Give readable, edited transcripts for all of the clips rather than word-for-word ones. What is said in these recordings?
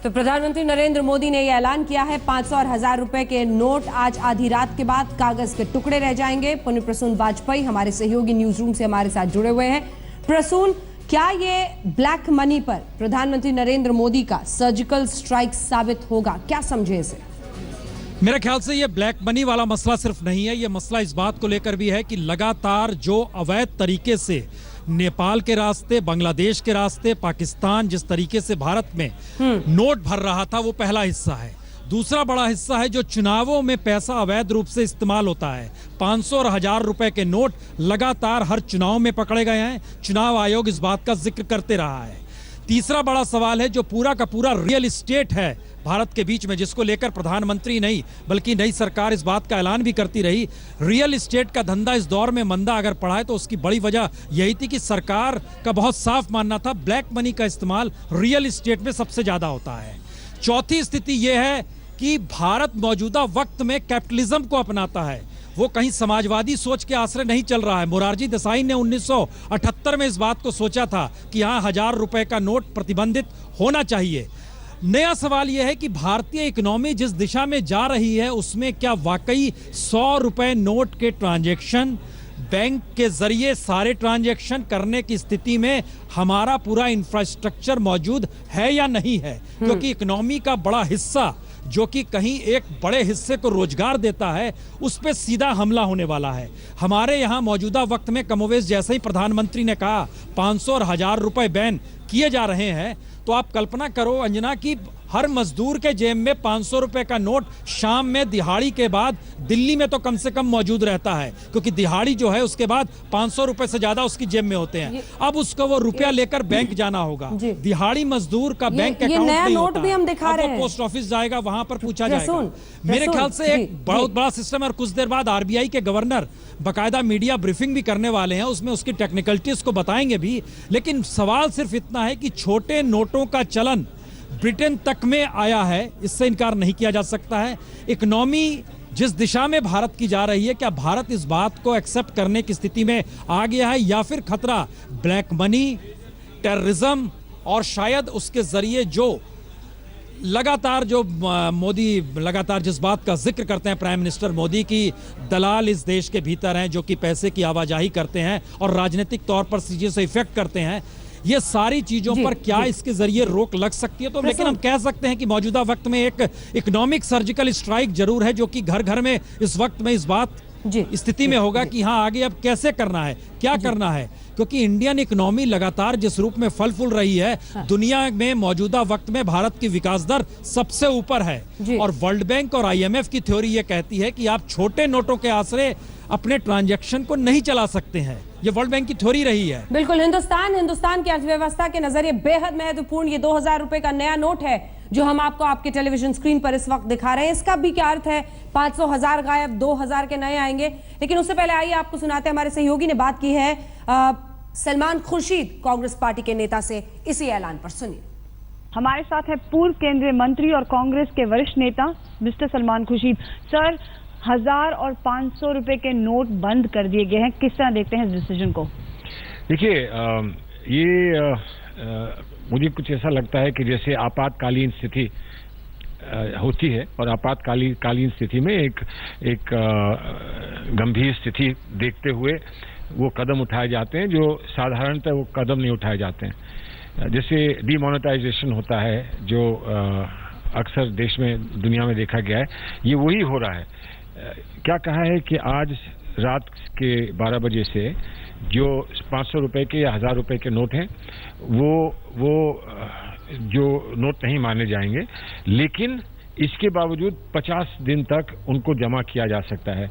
तो प्रधानमंत्री नरेंद्र मोदी ने यह ऐलान किया है 500 और 1000 रुपए के नोट आज आधी रात के बाद कागज के टुकड़े रह जाएंगे। पुण्य प्रसून वाजपेयी हमारे सहयोगी न्यूज रूम से हमारे साथ जुड़े हुए हैं। प्रसून, क्या ये ब्लैक मनी पर प्रधानमंत्री नरेंद्र मोदी का सर्जिकल स्ट्राइक साबित होगा? क्या समझे इसे? मेरे ख्याल से ये ब्लैक मनी वाला मसला सिर्फ नहीं है, ये मसला इस बात को लेकर भी है कि लगातार जो अवैध तरीके से नेपाल के रास्ते, बांग्लादेश के रास्ते, पाकिस्तान जिस तरीके से भारत में नोट भर रहा था, वो पहला हिस्सा है। दूसरा बड़ा हिस्सा है जो चुनावों में पैसा अवैध रूप से इस्तेमाल होता है। 500 और 1000 रुपए के नोट लगातार हर चुनाव में पकड़े गए हैं। चुनाव आयोग इस बात का जिक्र करते रहा है। तीसरा बड़ा सवाल है जो पूरा का पूरा रियल एस्टेट है भारत के बीच में, जिसको लेकर प्रधानमंत्री नहीं बल्कि नई सरकार इस बात का ऐलान भी करती रही। रियल एस्टेट का धंधा इस दौर में मंदा अगर पड़ा है तो उसकी बड़ी वजह यही थी कि सरकार का बहुत साफ मानना था ब्लैक मनी का इस्तेमाल रियल एस्टेट में सबसे ज्यादा होता है। चौथी स्थिति यह है कि भारत मौजूदा वक्त में कैपिटलिज्म को अपनाता है, वो कहीं समाजवादी सोच के आश्रय नहीं चल रहा है। मोरारजी देसाई ने 1978 में इस बात को सोचा था कि यहाँ 1000 रुपए का नोट प्रतिबंधित होना चाहिए। नया सवाल यह है कि भारतीय इकोनॉमी जिस दिशा में जा रही है उसमें क्या वाकई 100 रुपए नोट के ट्रांजैक्शन, बैंक के जरिए सारे ट्रांजैक्शन करने की स्थिति में हमारा पूरा इंफ्रास्ट्रक्चर मौजूद है या नहीं है? क्योंकि इकोनॉमी का बड़ा हिस्सा जो कि कहीं एक बड़े हिस्से को रोजगार देता है, उस पे सीधा हमला होने वाला है। हमारे यहाँ मौजूदा वक्त में कमोवेश जैसे ही प्रधानमंत्री ने कहा 500 और 1000 रुपए बैन किए जा रहे हैं, तो आप कल्पना करो अंजना कि हर मजदूर के जेब में 500 रुपए का नोट शाम में दिहाड़ी के बाद दिल्ली में तो कम से कम मौजूद रहता है, क्योंकि दिहाड़ी जो है उसके बाद 500 रुपए से ज्यादा उसकी जेब में होते हैं। अब उसको वो रुपया लेकर बैंक जाना होगा। दिहाड़ी मजदूर का बैंक अकाउंट नया नहीं नोट होता भी हम दिखा रहे हैं। पोस्ट ऑफिस जाएगा, वहां पर पूछा जाएगा। मेरे ख्याल से एक बहुत बड़ा सिस्टम है और कुछ देर बाद आरबीआई के गवर्नर बाकायदा मीडिया ब्रीफिंग भी करने वाले हैं, उसमें उसकी टेक्निकलिटीज को बताएंगे भी। लेकिन सवाल सिर्फ इतना है कि छोटे नोटों का चलन ब्रिटेन तक में आया है, इससे इनकार नहीं किया जा सकता है। इकोनॉमी जिस दिशा में भारत की जा रही है, क्या भारत इस बात को एक्सेप्ट करने की स्थिति में आ गया है या फिर खतरा ब्लैक मनी, टेररिज्म और शायद उसके जरिए जो लगातार जो मोदी लगातार जिस बात का जिक्र करते हैं प्राइम मिनिस्टर मोदी की दलाल इस देश के भीतर हैं जो कि पैसे की आवाजाही करते हैं और राजनीतिक तौर पर चीजों से इफेक्ट करते हैं, ये सारी चीजों पर क्या इसके जरिए रोक लग सकती है? तो लेकिन हम कह सकते हैं कि मौजूदा वक्त में एक इकोनॉमिक सर्जिकल स्ट्राइक जरूर है जो कि घर घर में इस वक्त में इस बात स्थिति में होगा कि हाँ आगे अब कैसे करना है, क्या करना है। क्योंकि इंडियन इकोनॉमी लगातार जिस रूप में फल फूल रही है, दुनिया में मौजूदा वक्त में भारत की विकास दर सबसे ऊपर है। और वर्ल्ड बैंक और आईएमएफ की थ्योरी ये कहती है कि आप छोटे नोटों के आश्रय अपने ट्रांजैक्शन को नहीं चला सकते हैं। ये वर्ल्ड बैंक की थ्योरी रही है। बिल्कुल। हिंदुस्तान की अर्थव्यवस्था के नजरिए बेहद महत्वपूर्ण ये 2000 रुपए का नया नोट है जो हम आपको आपके टेलीविजन स्क्रीन पर इस वक्त दिखा रहे हैं। इसका भी क्या अर्थ है? 500, 1000 गायब, 2000 के नए आएंगे। लेकिन उससे पहले आइए आपको सुनाते हैं, हमारे सहयोगी ने बात की है सलमान खुर्शीद कांग्रेस पार्टी के नेता से, इसी ऐलान पर सुनिए। हमारे साथ है पूर्व केंद्रीय मंत्री और कांग्रेस के वरिष्ठ नेता मिस्टर सलमान खुर्शीद। सर, 1000 और 500 रुपए के नोट बंद कर दिए गए हैं, किस तरह देखते हैं इस डिसीजन को? देखिए, मुझे कुछ ऐसा लगता है कि जैसे आपातकालीन स्थिति होती है और आपातकालीन स्थिति में एक गंभीर स्थिति देखते हुए वो कदम उठाए जाते हैं जो साधारणतः वो कदम नहीं उठाए जाते हैं। जैसे डीमोनेटाइजेशन होता है जो अक्सर देश में, दुनिया में देखा गया है, ये वही हो रहा है। क्या कहा है कि आज रात के 12 बजे से जो 500 रुपए के या 1000 रुपए के नोट हैं वो जो नोट नहीं माने जाएंगे, लेकिन इसके बावजूद 50 दिन तक उनको जमा किया जा सकता है,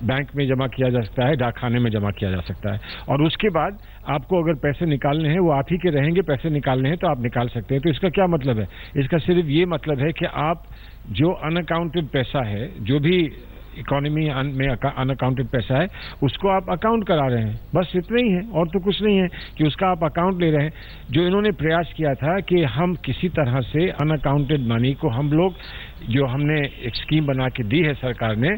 बैंक में जमा किया जा सकता है, डाकखाने में जमा किया जा सकता है। और उसके बाद आपको अगर पैसे निकालने हैं, वो आप ही के रहेंगे, पैसे निकालने हैं तो आप निकाल सकते हैं। तो इसका क्या मतलब है? इसका सिर्फ ये मतलब है कि आप जो अनअकाउंटेड पैसा है, जो भी इकोनॉमी में अनअकाउंटेड पैसा है उसको आप अकाउंट करा रहे हैं, बस इतना ही है और तो कुछ नहीं है कि उसका आप अकाउंट ले रहे हैं। जो इन्होंने प्रयास किया था कि हम किसी तरह से अनअकाउंटेड मनी को हम लोग जो हमने एक स्कीम बना के दी है सरकार ने,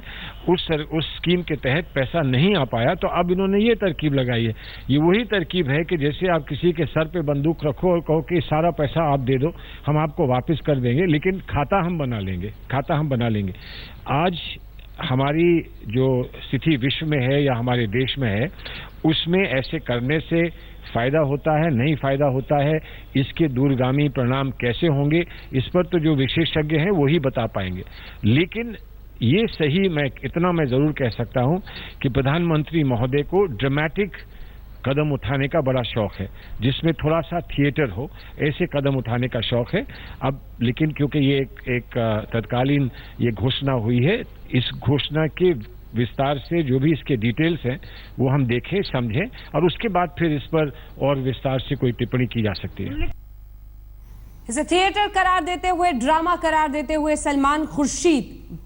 उस स्कीम के तहत पैसा नहीं आ पाया, तो अब इन्होंने ये तरकीब लगाई है। ये वही तरकीब है कि जैसे आप किसी के सर पे बंदूक रखो और कहो कि सारा पैसा आप दे दो, हम आपको वापस कर देंगे, लेकिन खाता हम बना लेंगे। आज हमारी जो स्थिति विश्व में है या हमारे देश में है, उसमें ऐसे करने से फायदा होता है, नहीं फायदा होता है, इसके दूरगामी परिणाम कैसे होंगे, इस पर तो जो विशेषज्ञ हैं वो ही बता पाएंगे। लेकिन ये सही इतना मैं जरूर कह सकता हूं कि प्रधानमंत्री महोदय को ड्रामेटिक कदम उठाने का बड़ा शौक है, जिसमें थोड़ा सा थिएटर हो, ऐसे कदम उठाने का शौक है। अब लेकिन क्योंकि ये एक तत्कालीन ये घोषणा हुई है, इस घोषणा के विस्तार से जो भी इसके डिटेल्स हैं वो हम देखें, समझें और उसके बाद फिर इस पर और विस्तार से कोई टिप्पणी की जा सकती है। इसे थिएटर करार देते हुए, ड्रामा करार देते हुए सलमान खुर्शीद,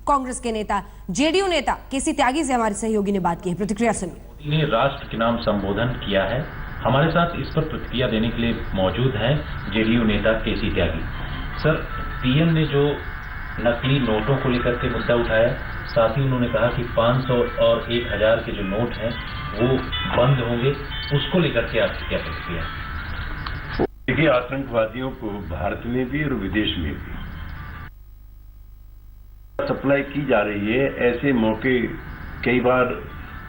कांग्रेस के नेता, जेडीयू नेता केसी त्यागी से हमारे सहयोगी ने बात की है। प्रतिक्रिया सुनिए। ने राष्ट्र के नाम संबोधन किया है। हमारे साथ इस पर प्रतिक्रिया देने के लिए मौजूद हैं जेडीयू नेता केसी त्यागी। सर, पीएम ने जो नकली नोटों को लेकर के मुद्दा उठाया, साथ ही उन्होंने कहा कि 500 और 1000 के जो नोट हैं वो बंद होंगे, उसको लेकर के आपकी क्या प्रतिक्रिया? देखिए, आतंकवादियों को भारत में भी और विदेश में भी सप्लाई की जा रही है। ऐसे मौके कई बार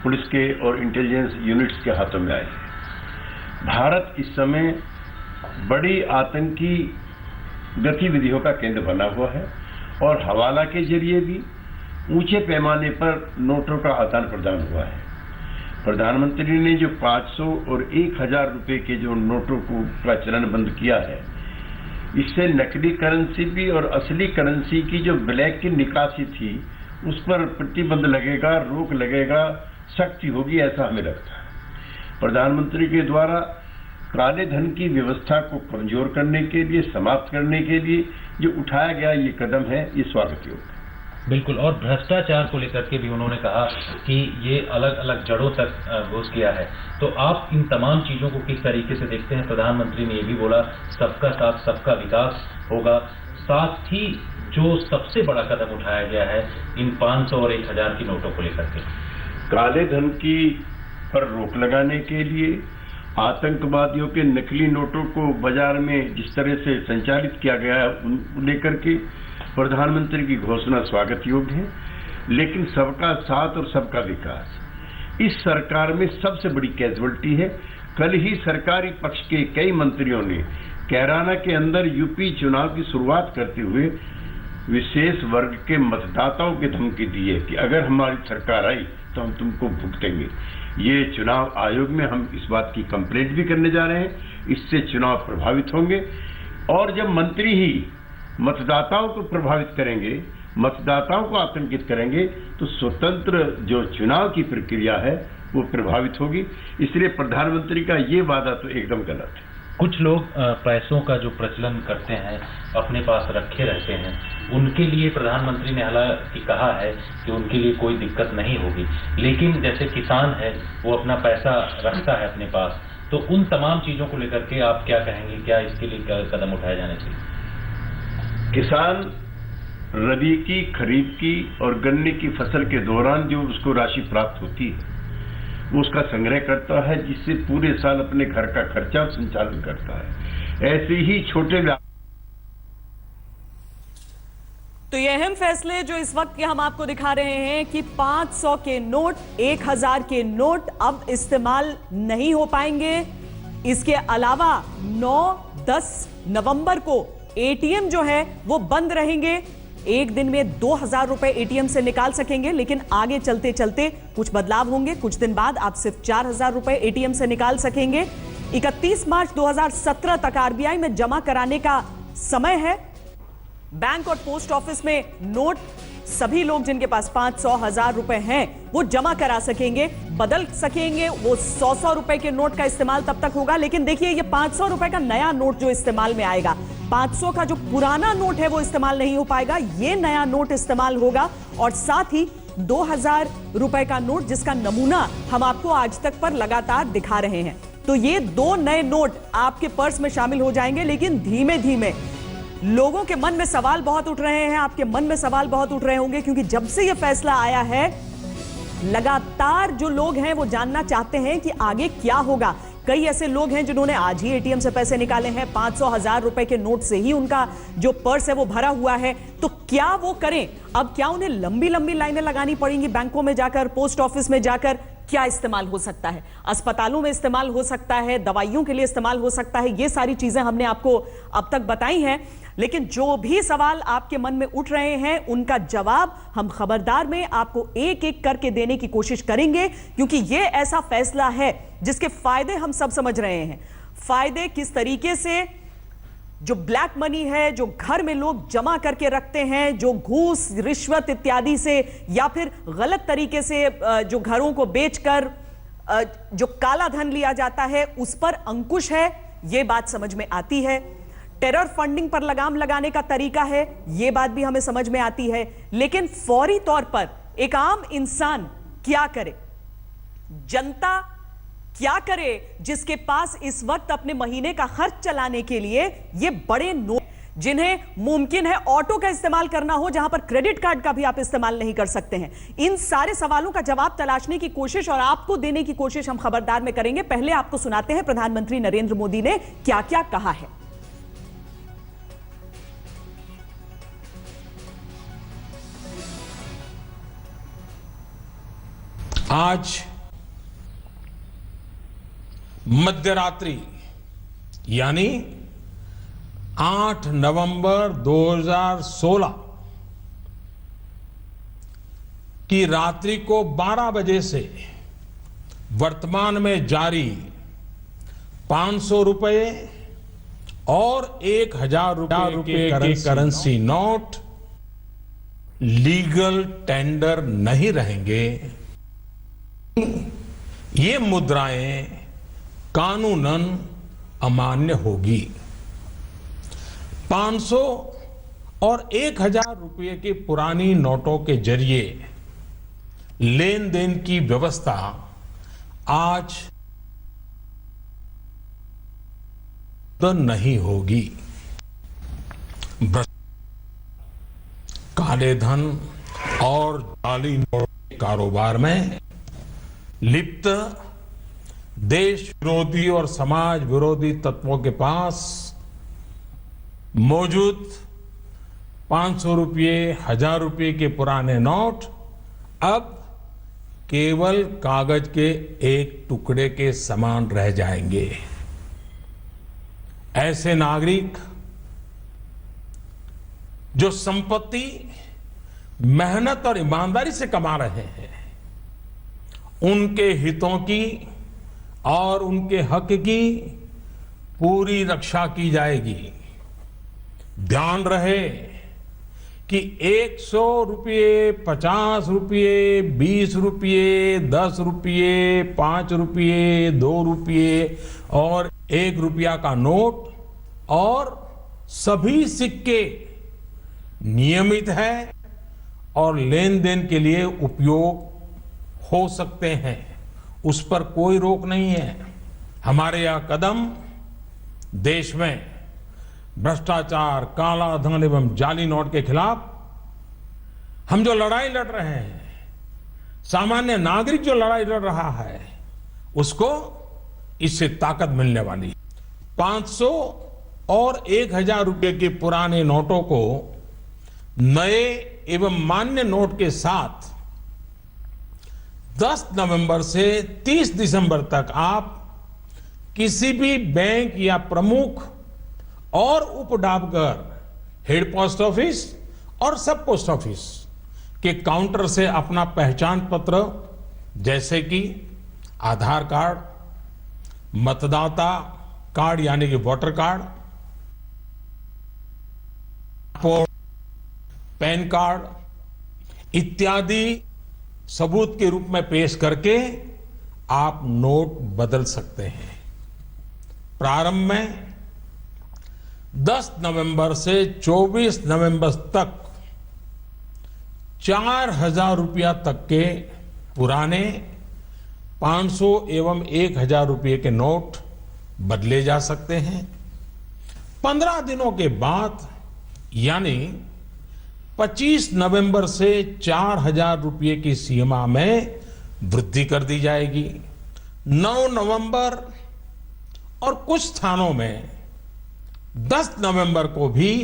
पुलिस के और इंटेलिजेंस यूनिट्स के हाथों में आए हैं। भारत इस समय बड़ी आतंकी गतिविधियों का केंद्र बना हुआ है और हवाला के जरिए भी ऊंचे पैमाने पर नोटों का आदान प्रदान हुआ है। प्रधानमंत्री ने जो 500 और 1000 रुपए के जो नोटों का चलन बंद किया है, इससे नकली करेंसी भी और असली करेंसी की जो ब्लैक की निकासी थी उस पर प्रतिबंध लगेगा, रोक लगेगा, सख्ती होगी, ऐसा हमें लगता है। प्रधानमंत्री के द्वारा काले धन की व्यवस्था को कमजोर करने के लिए, समाप्त करने के लिए जो उठाया गया ये कदम है, ये स्वागत योग्य है। बिल्कुल। और भ्रष्टाचार को लेकर के भी उन्होंने कहा कि ये अलग अलग जड़ों तक घुस गया है। तो आप इन तमाम चीजों को किस तरीके से देखते हैं? प्रधानमंत्री ने ये भी बोला सबका साथ सबका विकास होगा, साथ ही जो सबसे बड़ा कदम उठाया गया है इन 500 और 1000 की नोटों को लेकर के, काले धन की पर रोक लगाने के लिए, आतंकवादियों के नकली नोटों को बाजार में जिस तरह से संचालित किया गया है उन लेकर के प्रधानमंत्री की घोषणा स्वागत योग्य है। लेकिन सबका साथ और सबका विकास इस सरकार में सबसे बड़ी कैजुअलिटी है। कल ही सरकारी पक्ष के कई मंत्रियों ने कैराना के अंदर यूपी चुनाव की शुरुआत करते हुए विशेष वर्ग के मतदाताओं की धमकी दी है कि अगर हमारी सरकार आई तो हम तुमको भुगतेंगे। ये चुनाव आयोग में हम इस बात की कंप्लेंट भी करने जा रहे हैं, इससे चुनाव प्रभावित होंगे। और जब मंत्री ही मतदाताओं को प्रभावित करेंगे, मतदाताओं को आतंकित करेंगे, तो स्वतंत्र जो चुनाव की प्रक्रिया है वो प्रभावित होगी। इसलिए प्रधानमंत्री का ये वादा तो एकदम गलत है। कुछ लोग पैसों का जो प्रचलन करते हैं, अपने पास रखे रहते हैं, उनके लिए प्रधानमंत्री ने हालांकि कहा है कि उनके लिए कोई दिक्कत नहीं होगी, लेकिन जैसे किसान है वो अपना पैसा रखता है अपने पास, तो उन तमाम चीजों को लेकर के आप क्या कहेंगे? क्या इसके लिए कदम उठाए जाने चाहिए? किसान रबी की, खरीफ की और गन्ने की फसल के दौरान जो उसको राशि प्राप्त होती है वो उसका संग्रह करता है, जिससे पूरे साल अपने घर का खर्चा संचालन करता है। ऐसे ही छोटे तो ये अहम फैसले जो इस वक्त के हम आपको दिखा रहे हैं कि 500 के नोट, 1000 के नोट अब इस्तेमाल नहीं हो पाएंगे। इसके अलावा 9-10 नवंबर को एटीएम जो है वो बंद रहेंगे। एक दिन में 2000 रुपए एटीएम से निकाल सकेंगे, लेकिन आगे चलते चलते कुछ बदलाव होंगे। कुछ दिन बाद आप सिर्फ 4000 रुपए एटीएम से निकाल सकेंगे। 31 मार्च 2017 तक आरबीआई में जमा कराने का समय है। बैंक और पोस्ट ऑफिस में नोट सभी लोग जिनके पास 500-1000 रुपए हैं वो जमा करा सकेंगे, बदल सकेंगे। वो 100 रुपए के नोट का इस्तेमाल तब तक होगा। लेकिन देखिए, ये 500 रुपए का नया नोट जो इस्तेमाल में आएगा, 500 का जो पुराना नोट है वो इस्तेमाल नहीं हो पाएगा, ये नया नोट इस्तेमाल होगा। और साथ ही 2000 रुपए का नोट, जिसका नमूना हम आपको आज तक पर लगातार दिखा रहे हैं। तो ये 2 नए नोट आपके पर्स में शामिल हो जाएंगे, लेकिन धीमे धीमे लोगों के मन में सवाल बहुत उठ रहे हैं, आपके मन में सवाल बहुत उठ रहे होंगे, क्योंकि जब से यह फैसला आया है लगातार जो लोग हैं वो जानना चाहते हैं कि आगे क्या होगा। कई ऐसे लोग हैं जिन्होंने आज ही एटीएम से पैसे निकाले हैं, 500,000 रुपए के नोट से ही उनका जो पर्स है वो भरा हुआ है। तो क्या वो करें? अब क्या उन्हें लंबी लंबी लाइनें लगानी पड़ेंगी बैंकों में जाकर, पोस्ट ऑफिस में जाकर? क्या इस्तेमाल हो सकता है? अस्पतालों में इस्तेमाल हो सकता है, दवाइयों के लिए इस्तेमाल हो सकता है। ये सारी चीजें हमने आपको अब तक बताई हैं, लेकिन जो भी सवाल आपके मन में उठ रहे हैं उनका जवाब हम खबरदार में आपको एक एक करके देने की कोशिश करेंगे, क्योंकि यह ऐसा फैसला है जिसके फायदे हम सब समझ रहे हैं। फायदे किस तरीके से जो ब्लैक मनी है, जो घर में लोग जमा करके रखते हैं, जो घूस, रिश्वत इत्यादि से या फिर गलत तरीके से जो घरों को बेचकर जो काला धन लिया जाता है, उस पर अंकुश है, यह बात समझ में आती है। टेरर फंडिंग पर लगाम लगाने का तरीका है, यह बात भी हमें समझ में आती है। लेकिन फौरी तौर पर एक आम इंसान क्या करे, जनता क्या करे, जिसके पास इस वक्त अपने महीने का खर्च चलाने के लिए ये बड़े नोट, जिन्हें मुमकिन है ऑटो का इस्तेमाल करना हो जहां पर क्रेडिट कार्ड का भी आप इस्तेमाल नहीं कर सकते हैं। इन सारे सवालों का जवाब तलाशने की कोशिश और आपको देने की कोशिश हम खबरदार में करेंगे। पहले आपको सुनाते हैं प्रधानमंत्री नरेंद्र मोदी ने क्या क्या कहा है। आज मध्यरात्रि यानी 8 नवंबर 2016 की रात्रि को 12 बजे से वर्तमान में जारी 500 रुपए और 1000 रुपए के करेंसी नोट लीगल टेंडर नहीं रहेंगे। ये मुद्राएं कानूनन अमान्य होगी। 500 और 1000 रुपये के पुरानी नोटों के जरिए लेन देन की व्यवस्था आज तो नहीं होगी। काले धन और जाली नोट के कारोबार में लिप्त देश विरोधी और समाज विरोधी तत्वों के पास मौजूद 500 रुपये, 1000 रुपये के पुराने नोट अब केवल कागज के एक टुकड़े के समान रह जाएंगे। ऐसे नागरिक जो संपत्ति मेहनत और ईमानदारी से कमा रहे हैं, उनके हितों की और उनके हक की पूरी रक्षा की जाएगी। ध्यान रहे कि 100 रुपये, 50 रुपये, 20 रुपये, 10 रुपये, 5 रुपये, 2 रुपये और 1 रुपया का नोट और सभी सिक्के नियमित है और लेन देन के लिए उपयोग हो सकते हैं, उस पर कोई रोक नहीं है। हमारे यह कदम देश में भ्रष्टाचार, काला धन एवं जाली नोट के खिलाफ हम जो लड़ाई लड़ रहे हैं, सामान्य नागरिक जो लड़ाई लड़ रहा है, उसको इससे ताकत मिलने वाली है। 500 और 1000 रुपये के पुराने नोटों को नए एवं मान्य नोट के साथ 10 नवंबर से 30 दिसंबर तक आप किसी भी बैंक या प्रमुख और उप डाकघर, हेड पोस्ट ऑफिस और सब पोस्ट ऑफिस के काउंटर से अपना पहचान पत्र जैसे कि आधार कार्ड, मतदाता कार्ड यानी कि वोटर कार्ड, पैन कार्ड इत्यादि सबूत के रूप में पेश करके आप नोट बदल सकते हैं। प्रारंभ में 10 नवंबर से 24 नवंबर तक 4,000 रुपया तक के पुराने 500 एवं 1,000 रुपये के नोट बदले जा सकते हैं। 15 दिनों के बाद यानी 25 नवंबर से 4,000 रुपये की सीमा में वृद्धि कर दी जाएगी। 9 नवंबर और कुछ स्थानों में 10 नवंबर को भी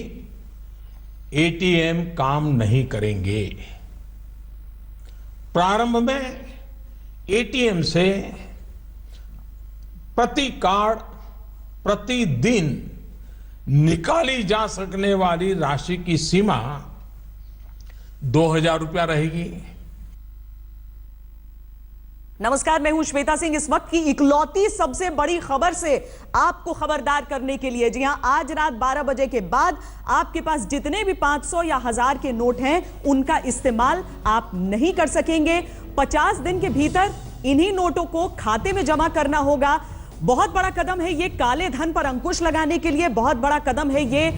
एटीएम काम नहीं करेंगे। प्रारंभ में एटीएम से प्रति कार्ड प्रतिदिन निकाली जा सकने वाली राशि की सीमा 2,000 रुपया रहेगी। नमस्कार, मैं हूं श्वेता सिंह। इस वक्त की इकलौती सबसे बड़ी खबर से आपको खबरदार करने के लिए, जी हां, आज रात 12 बजे के बाद आपके पास जितने भी 500 या 1000 के नोट हैं उनका इस्तेमाल आप नहीं कर सकेंगे। 50 दिन के भीतर इन्हीं नोटों को खाते में जमा करना होगा। बहुत बड़ा कदम है ये काले धन पर अंकुश लगाने के लिए। बहुत बड़ा कदम है ये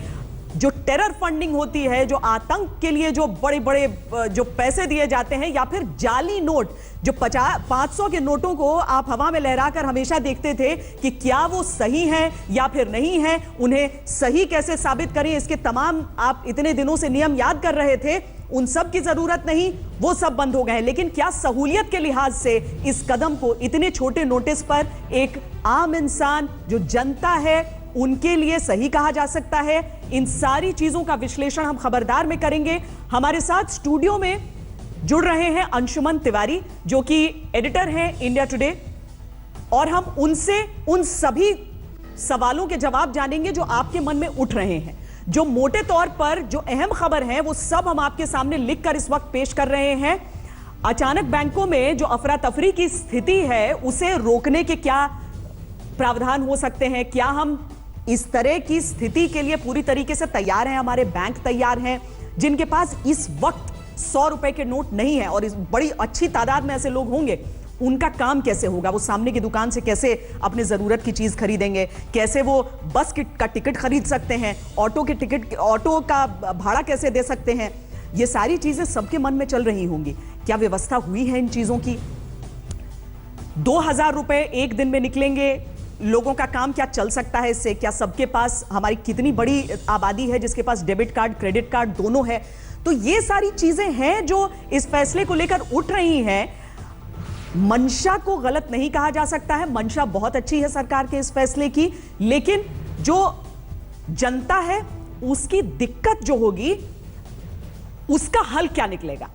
जो टेरर फंडिंग होती है, जो आतंक के लिए जो बड़े बड़े जो पैसे दिए जाते हैं, या फिर जाली नोट, जो 500 के नोटों को आप हवा में लहराकर हमेशा देखते थे कि क्या वो सही है या फिर नहीं है, उन्हें सही कैसे साबित करें, इसके तमाम आप इतने दिनों से नियम याद कर रहे थे, उन सब की जरूरत नहीं, वो सब बंद हो गए हैं। लेकिन क्या सहूलियत के लिहाज से इस कदम को इतने छोटे नोटिस पर एक आम इंसान जो जनता है उनके लिए सही कहा जा सकता है? इन सारी चीजों का विश्लेषण हम खबरदार में करेंगे। हमारे साथ स्टूडियो में जुड़ रहे हैं अंशुमन तिवारी, जो कि एडिटर हैं इंडिया टुडे, और हम उनसे उन सभी सवालों के जवाब जानेंगे जो आपके मन में उठ रहे हैं। जो मोटे तौर पर जो अहम खबर है वो सब हम आपके सामने लिखकर इस वक्त पेश कर रहे हैं। अचानक बैंकों में जो अफरा तफरी की स्थिति है उसे रोकने के क्या प्रावधान हो सकते हैं? क्या हम इस तरह की स्थिति के लिए पूरी तरीके से तैयार हैं? हमारे बैंक तैयार हैं? जिनके पास इस वक्त 100 रुपए के नोट नहीं है और इस बड़ी अच्छी तादाद में ऐसे लोग होंगे, उनका काम कैसे होगा? वो सामने की दुकान से कैसे अपने जरूरत की चीज खरीदेंगे? कैसे वो बस का टिकट खरीद सकते हैं? ऑटो के टिकट, ऑटो का भाड़ा कैसे दे सकते हैं? ये सारी चीजें सबके मन में चल रही होंगी। क्या व्यवस्था हुई है इन चीजों की? 2,000 रुपए एक दिन में निकलेंगे, लोगों का काम क्या चल सकता है इससे? क्या सबके पास, हमारी कितनी बड़ी आबादी है जिसके पास डेबिट कार्ड, क्रेडिट कार्ड दोनों है? तो ये सारी चीजें हैं जो इस फैसले को लेकर उठ रही हैं। मंशा को गलत नहीं कहा जा सकता है, मंशा बहुत अच्छी है सरकार के इस फैसले की, लेकिन जो जनता है उसकी दिक्कत जो होगी उसका हल क्या निकलेगा?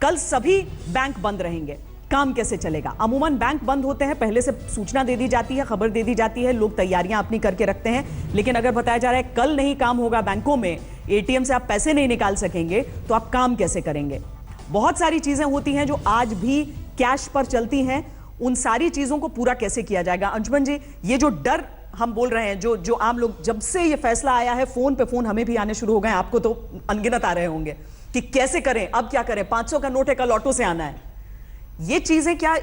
कल सभी बैंक बंद रहेंगे, काम कैसे चलेगा? अमूमन बैंक बंद होते हैं, पहले से सूचना दे दी जाती है, खबर दे दी जाती है, लोग तैयारियां अपनी करके रखते हैं। लेकिन अगर बताया जा रहा है कल नहीं काम होगा बैंकों में, एटीएम से आप पैसे नहीं निकाल सकेंगे, तो आप काम कैसे करेंगे? बहुत सारी चीजें होती हैं जो आज भी कैश पर चलती हैं, उन सारी चीजों को पूरा कैसे किया जाएगा? अंशुमन जी, ये जो डर हम बोल रहे हैं, जो आम लोग, जब से ये फैसला आया है फोन पे फोन हमें भी आने शुरू हो गए, आपको तो अनगिनत आ रहे होंगे कि कैसे करें, अब क्या करें, 500 का नोट है, कल ऑटो से आना है, ये चीजें क्या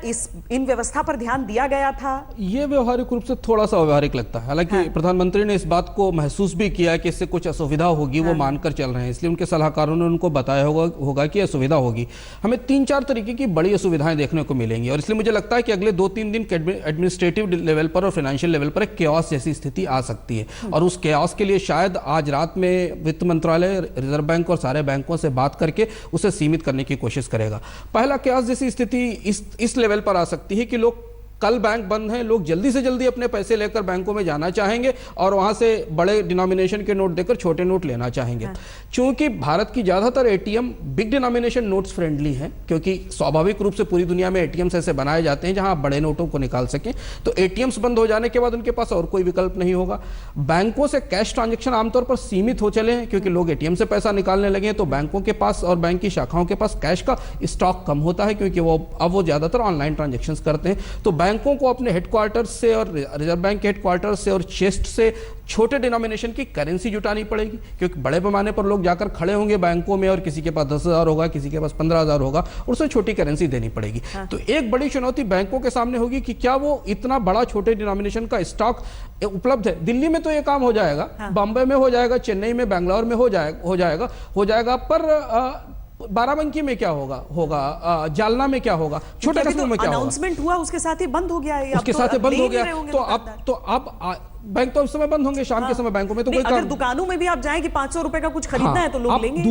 इन व्यवस्था पर ध्यान दिया गया था? ये व्यवहारिक रूप से थोड़ा सा व्यवहारिक लगता है। हालांकि हाँ। प्रधानमंत्री ने इस बात को महसूस भी किया कि इससे कुछ असुविधा होगी, हाँ। वो मानकर चल रहे हैं, इसलिए उनके सलाहकारों ने उनको बताया होगा कि असुविधा होगी। हमें 3-4 तरीके की बड़ी असुविधाएं देखने को मिलेंगी, और इसलिए मुझे लगता है कि अगले 2-3 दिन एडमिनिस्ट्रेटिव लेवल पर और फाइनेंशियल लेवल पर एक केओस जैसी स्थिति आ सकती है, और उस केओस के लिए शायद आज रात में वित्त मंत्रालय, रिजर्व बैंक और सारे बैंकों से बात करके उसे सीमित करने की कोशिश करेगा। पहला केओस जैसी स्थिति इस लेवल पर आ सकती है कि लोग, कल बैंक बंद हैं, लोग जल्दी से जल्दी अपने पैसे लेकर बैंकों में जाना चाहेंगे और वहां से बड़े डिनोमिनेशन के नोट देकर छोटे नोट लेना चाहेंगे। हाँ। चूंकि भारत की ज्यादातर ATM big denomination notes friendly हैं, क्योंकि स्वाभाविक रूप से पूरी दुनिया में एटीएम्स ऐसे बनाए जाते हैं जहां आप बड़े नोटों को निकाल सकें, तो एटीएम्स बंद हो जाने के बाद उनके पास और कोई विकल्प नहीं होगा। बैंकों से कैश ट्रांजेक्शन आमतौर पर सीमित हो चले हैं, क्योंकि लोग एटीएम से पैसा निकालने लगे हैं, तो बैंकों के पास और बैंक की शाखाओं के पास कैश का स्टॉक कम होता है, क्योंकि वो ज्यादातर ऑनलाइन ट्रांजेक्शन करते हैं। तो बैंकों को अपने हेडक्वार्टर्स से और रिजर्व बैंक के हेडक्वार्टर्स से और चेस्ट से छोटे डिनोमिनेशन की करेंसी जुटानी पड़ेगी, क्योंकि बड़े पैमाने पर लोग जाकर खड़े होंगे बैंकों में और किसी के पास 10,000 होगा, किसी के पास 15,000 होगा, और उसे छोटी करेंसी देनी पड़ेगी। हाँ। तो एक बड़ी चुनौती बैंकों के सामने होगी कि क्या वो इतना बड़ा छोटे डिनोमिनेशन का स्टॉक उपलब्ध है। दिल्ली में तो ये काम हो जाएगा, हाँ। बॉम्बे में हो जाएगा, चेन्नई में, बैंगलोर में हो जाएगा, पर बाराबंकी में क्या होगा जालना में क्या होगा, छोटे कस्बों में क्या होगा। अनाउंसमेंट हुआ उसके साथ ही बंद हो गया है, उसके साथ ही बंद हो गया। तो अब बैंक तो उस समय बंद होंगे, शाम के समय बैंकों में तो कोई अगर दुकानों में भी आप जाएं कि 500 रुपए का कुछ खरीदना है तो लोग लेंगे।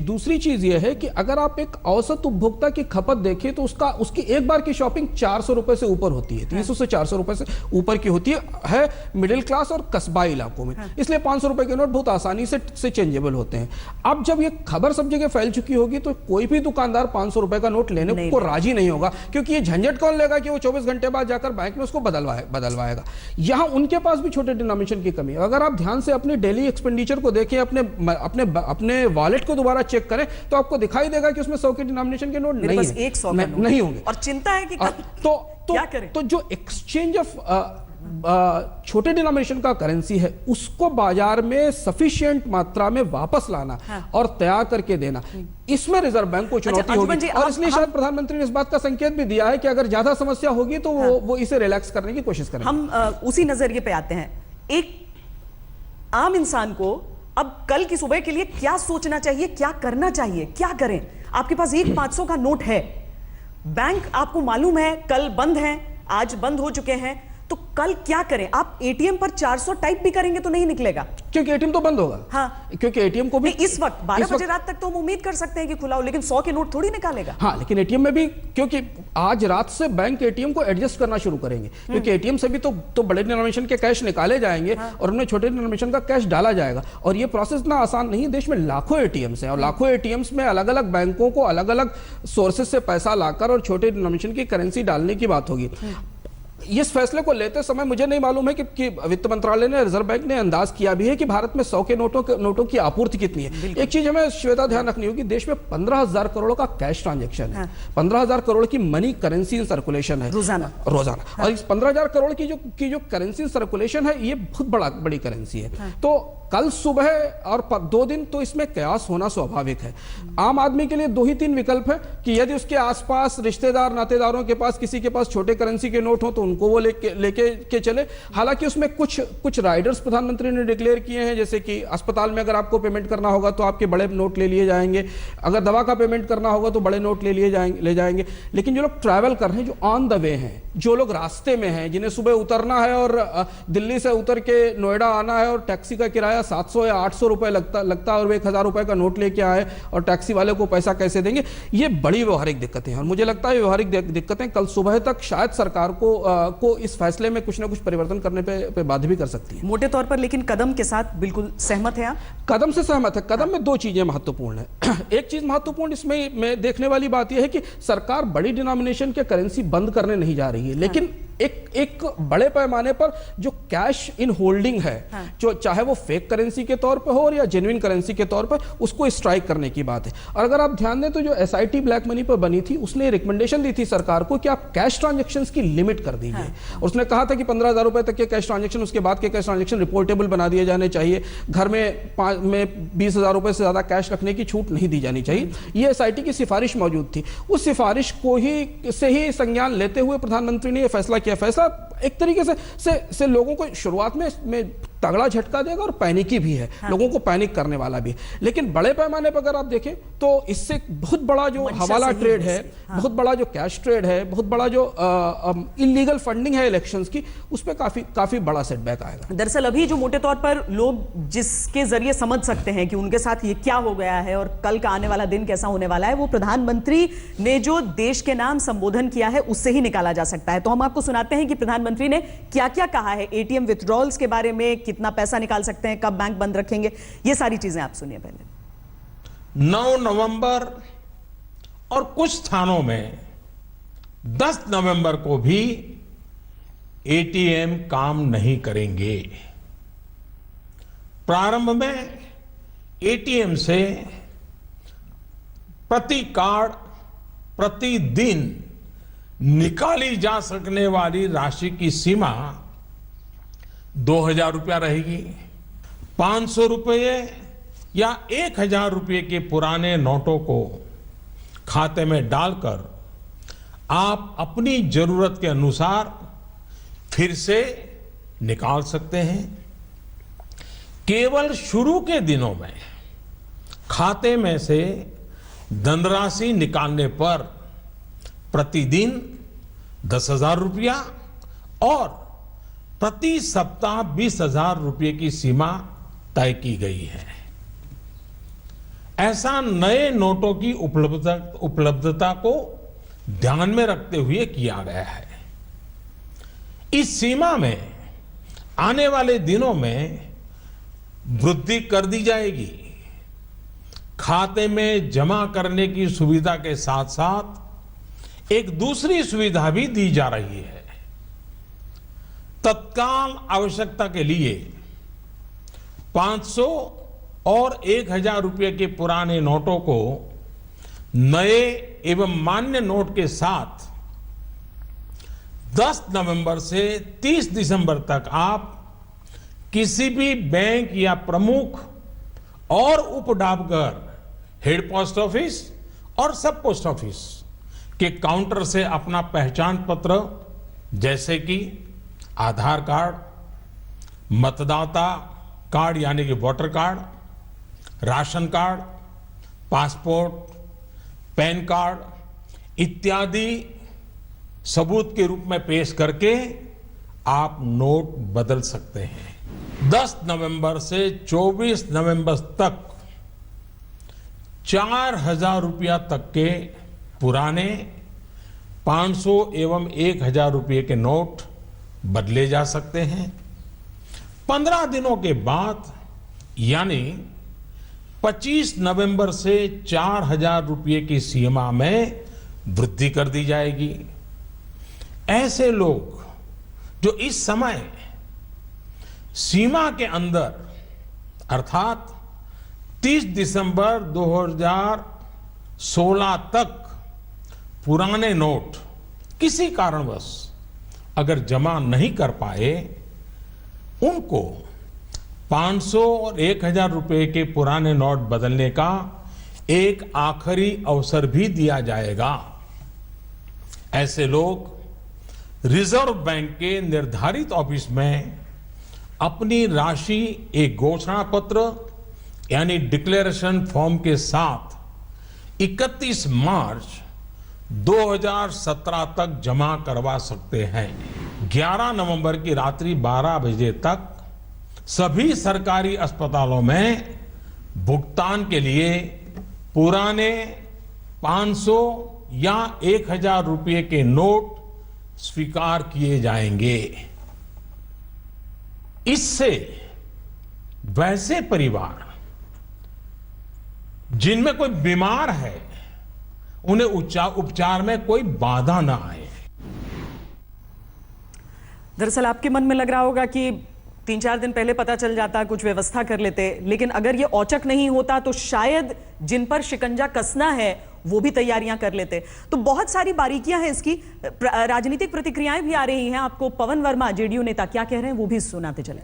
दूसरी चीज यह है कि अगर आप एक औसत उपभोक्ता की खपत देखें तो उसकी एक बार की शॉपिंग 400 रुपए से ऊपर होती है, 300 से 400 रुपए से ऊपर की होती है मिडिल क्लास और कस्बाई इलाकों में। इसलिए 500 रुपए के नोट बहुत आसानी से चेंजेबल होते हैं। अब जब ये खबर सब जगह फैल चुकी होगी तो कोई भी दुकानदार 500 रुपए का नोट लेने को राजी नहीं होगा, क्योंकि ये झंझट कौन लेगा कि वो 24 घंटे बाद जाकर बैंक में उसको बदलवाएगा। यहां उनके पास भी छोटे डिनोमिनेशन की कमी है। अगर आप ध्यान से अपनी डेली एक्सपेंडिचर को देखें, अपने वॉलेट को दोबारा चेक करें तो आपको दिखाई देगा कि उसमें 100 के डिनोमिनेशन के नोट नहीं होंगे। और चिंता है कि क्या करें? तो जो एक्सचेंज ऑफ छोटे डिनोमिनेशन का करेंसी है उसको बाजार में सफिशिएंट मात्रा में वापस लाना और तैयार करके देना, इसमें रिजर्व बैंक को चुनौती होगी। और इसलिए शायद प्रधानमंत्री ने इस बात का संकेत भी दिया है कि अगर ज्यादा समस्या होगी तो वो इसे रिलैक्स करने की कोशिश करेंगे। हम उसी नजरिए पे आते हैं। एक आम इंसान को अब कल की सुबह के लिए क्या सोचना चाहिए, क्या करना चाहिए, क्या करें? आपके पास एक 500 का नोट है, बैंक आपको मालूम है कल बंद है, आज बंद हो चुके हैं, तो कल क्या करें? आप एटीएम पर 400 टाइप भी करेंगे तो नहीं निकलेगा, क्योंकि एटीएम तो बंद होगा। हाँ, क्योंकि एटीएम को भी इस वक्त 12 बजे रात तक तो हम उम्मीद कर सकते हैं कि खुला हो, लेकिन 100 के नोट थोड़ी निकालेगा। हाँ, लेकिन एटीएम में भी, क्योंकि आज रात से बैंक एटीएम को एडजस्ट करना शुरू करेंगे, क्योंकि एटीएम से भी तो बड़े डिनोमिनेशन के कैश निकाले जाएंगे और उनमें छोटे डिनोमिनेशन का कैश डाला जाएगा। और ये प्रोसेस इतना आसान नहीं है। देश में लाखों एटीएम्स हैं और लाखों एटीएम्स में अलग अलग बैंकों को अलग अलग सोर्सेज से पैसा लाकर और छोटे डिनोमिनेशन की करेंसी डालने की बात होगी। इस फैसले को लेते समय मुझे नहीं मालूम है कि वित्त मंत्रालय ने, रिजर्व बैंक ने अंदाज किया भी है कि भारत में 100 के नोटों की आपूर्ति कितनी है। एक चीज हमें श्वेता ध्यान रखनी होगी, देश में 15,000 करोड़ का कैश ट्रांजैक्शन है। 15,000 करोड़ की मनी करेंसी इन सर्कुलेशन है रोजाना। और इस 15,000 करोड़ की जो करेंसी सर्कुलेशन है, ये बहुत बड़ी करेंसी है। तो कल सुबह और 2 दिन तो इसमें कयास होना स्वाभाविक है। आम आदमी के लिए 2 ही 3 विकल्प है कि यदि उसके आसपास रिश्तेदार नातेदारों के पास किसी के पास छोटे करेंसी के नोट हो तो उनको वो लेके चले। हालांकि उसमें कुछ राइडर्स प्रधानमंत्री ने डिक्लेयर किए हैं, जैसे कि अस्पताल में अगर आपको पेमेंट करना होगा तो आपके बड़े नोट ले लिए जाएंगे, अगर दवा का पेमेंट करना होगा तो बड़े नोट ले जाएंगे। लेकिन जो लोग ट्रैवल कर रहे हैं, जो ऑन द वे हैं, जो लोग रास्ते में हैं, जिन्हें सुबह उतरना है और दिल्ली से उतर के नोएडा आना है और टैक्सी का किराया 700 या 800 रुपए लगता है और वे 1000 रुपए का नोट लेके आए और टैक्सी वाले को पैसा कैसे देंगे, ये बड़ी व्यवहारिक दिक्कतें हैं। और मुझे लगता है व्यवहारिक दिक्कतें कल सुबह तक शायद सरकार को इस फैसले में कुछ ना कुछ परिवर्तन करने पे बाध्य भी कर सकती है। मोटे तौर पर लेकिन कदम के साथ बिल्कुल सहमत है आप? कदम से सहमत है। कदम में 2 चीजें महत्वपूर्ण है। एक चीज महत्वपूर्ण इसमें में देखने वाली बात यह है कि सरकार बड़ी डिनोमिनेशन के करेंसी बंद करने नहीं जा रही है, लेकिन एक बड़े पैमाने पर जो कैश इन होल्डिंग है, जो चाहे वो फेक करेंसी के तौर पर हो या जेन्युइन करेंसी के तौर पर, उसको स्ट्राइक करने की बात है। और अगर आप ध्यान दें तो जो एसआईटी ब्लैक मनी पर बनी थी, उसने रिकमेंडेशन दी थी सरकार को कि आप कैश ट्रांजैक्शंस की लिमिट कर दीजिए। उसने कहा था कि 15,000 रुपए तक के कैश ट्रांजैक्शन, उसके बाद के कैश ट्रांजैक्शन रिपोर्टेबल बना दिए जाने चाहिए। घर में 20,000 रुपए से ज्यादा कैश रखने की छूट नहीं दी जानी चाहिए। ये एसआईटी की सिफारिश मौजूद थी। उस सिफारिश को ही संज्ञान लेते हुए प्रधानमंत्री ने यह फैसला किया। फैसला एक तरीके से लोगों को शुरुआत में तगड़ा झटका देगा और पैनिकी भी है, लोगों को पैनिक करने वाला भी है। लेकिन बड़े पैमाने पर अगर आप देखें तो इससे बहुत बड़ा जो हवाला ट्रेड है, बहुत बड़ा जो कैश ट्रेड है, बहुत बड़ा जो इलीगल फंडिंग है इलेक्शंस की, उस पर काफी बड़ा सेटबैक आएगा। दरअसल अभी जो मोटे तौर पर लोग जिसके जरिए समझ सकते हैं कि उनके साथ ये क्या हो गया है और कल का आने वाला दिन कैसा होने वाला है, वो प्रधानमंत्री ने जो देश के नाम संबोधन किया है उससे ही निकाला जा सकता है। तो हम आपको सुनाते हैं कि प्रधानमंत्री ने क्या क्या कहा है एटीएम विथड्रॉल्स के बारे में, कितना पैसा निकाल सकते हैं, कब बैंक बंद रखेंगे, ये सारी चीजें आप सुनिए पहले। 9 नवंबर और कुछ स्थानों में 10 नवंबर को भी एटीएम काम नहीं करेंगे। प्रारंभ में एटीएम से प्रति कार्ड प्रतिदिन निकाली जा सकने वाली राशि की सीमा 2,000 रुपया रहेगी। 500 रुपये या 1,000 रुपये के पुराने नोटों को खाते में डालकर आप अपनी जरूरत के अनुसार फिर से निकाल सकते हैं। केवल शुरू के दिनों में खाते में से धनराशि निकालने पर प्रतिदिन 10,000 रुपया और प्रति सप्ताह 20,000 रुपये की सीमा तय की गई है। ऐसा नए नोटों की उपलब्धता को ध्यान में रखते हुए किया गया है। इस सीमा में आने वाले दिनों में वृद्धि कर दी जाएगी। खाते में जमा करने की सुविधा के साथ साथ एक दूसरी सुविधा भी दी जा रही है। तत्काल आवश्यकता के लिए 500 और 1,000 रुपये के पुराने नोटों को नए एवं मान्य नोट के साथ 10 नवंबर से 30 दिसंबर तक आप किसी भी बैंक या प्रमुख और उप डाकघर, हेड पोस्ट ऑफिस और सब पोस्ट ऑफिस के काउंटर से अपना पहचान पत्र जैसे कि आधार कार्ड, मतदाता कार्ड यानी कि voter card, ration card, passport, pan card इत्यादि सबूत के रूप में पेश करके आप नोट बदल सकते हैं। 10 नवंबर से 24 नवंबर तक 4,000 रुपया तक के पुराने 500 एवं 1,000 रुपये के नोट बदले जा सकते हैं। 15 दिनों के बाद यानी 25 नवंबर से 4,000 रुपये की सीमा में वृद्धि कर दी जाएगी। ऐसे लोग जो इस समय सीमा के अंदर अर्थात 30 दिसंबर 2016 तक पुराने नोट किसी कारणवश अगर जमा नहीं कर पाए, उनको 500 और 1,000 रुपये के पुराने नोट बदलने का एक आखिरी अवसर भी दिया जाएगा। ऐसे लोग रिजर्व बैंक के निर्धारित ऑफिस में अपनी राशि एक घोषणा पत्र यानी डिक्लेरेशन फॉर्म के साथ 31 मार्च 2017 तक जमा करवा सकते हैं। 11 नवंबर की रात्रि 12 बजे तक सभी सरकारी अस्पतालों में भुगतान के लिए पुराने 500 या 1,000 रुपये के नोट स्वीकार किए जाएंगे। इससे वैसे परिवार जिनमें कोई बीमार है उन्हें उपचार में कोई बाधा ना आए। दरअसल आपके मन में लग रहा होगा कि 3-4 दिन पहले पता चल जाता, कुछ व्यवस्था कर लेते, लेकिन अगर ये औचक नहीं होता तो शायद जिन पर शिकंजा कसना है वो भी तैयारियां कर लेते। तो बहुत सारी बारीकियां हैं इसकी, राजनीतिक प्रतिक्रियाएं भी आ रही हैं। आपको पवन वर्मा जेडीयू नेता क्या कह रहे हैं वो भी सुनाते चले।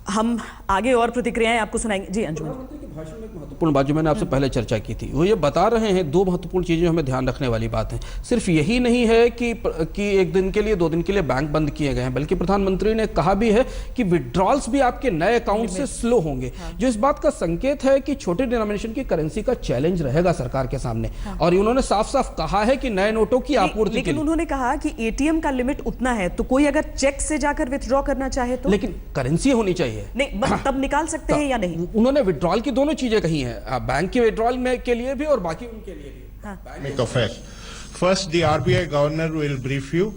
हम आगे और प्रतिक्रियाएं आपको सुनाएंगे। जी अंजुमन, भाषण में एक महत्वपूर्ण बात जो मैंने आपसे पहले चर्चा की थी, वो ये बता रहे हैं 2 महत्वपूर्ण चीजें हमें ध्यान रखने वाली बात है। सिर्फ यही नहीं है कि 1 दिन के लिए 2 दिन के लिए बैंक बंद किए गए हैं, बल्कि प्रधानमंत्री ने कहा भी है कि विड्रॉल्स भी आपके नए अकाउंट से स्लो होंगे, जो इस बात का संकेत है कि छोटे डिनोमिनेशन की करेंसी का चैलेंज रहेगा सरकार के सामने। और उन्होंने साफ साफ कहा है कि नए नोटों की आपूर्ति, लेकिन उन्होंने कहा कि एटीएम का लिमिट उतना है, तो कोई अगर चेक से जाकर विथड्रॉ करना चाहे तो, लेकिन करेंसी होनी चाहिए, नहीं तब निकाल सकते हैं या नहीं। उन्होंने विड्रॉल की दोनों चीजें कही हैं, बैंक के विड्रॉल में के लिए भी और बाकी उनके लिए भी। Make of it. First, the RBI governor will brief you,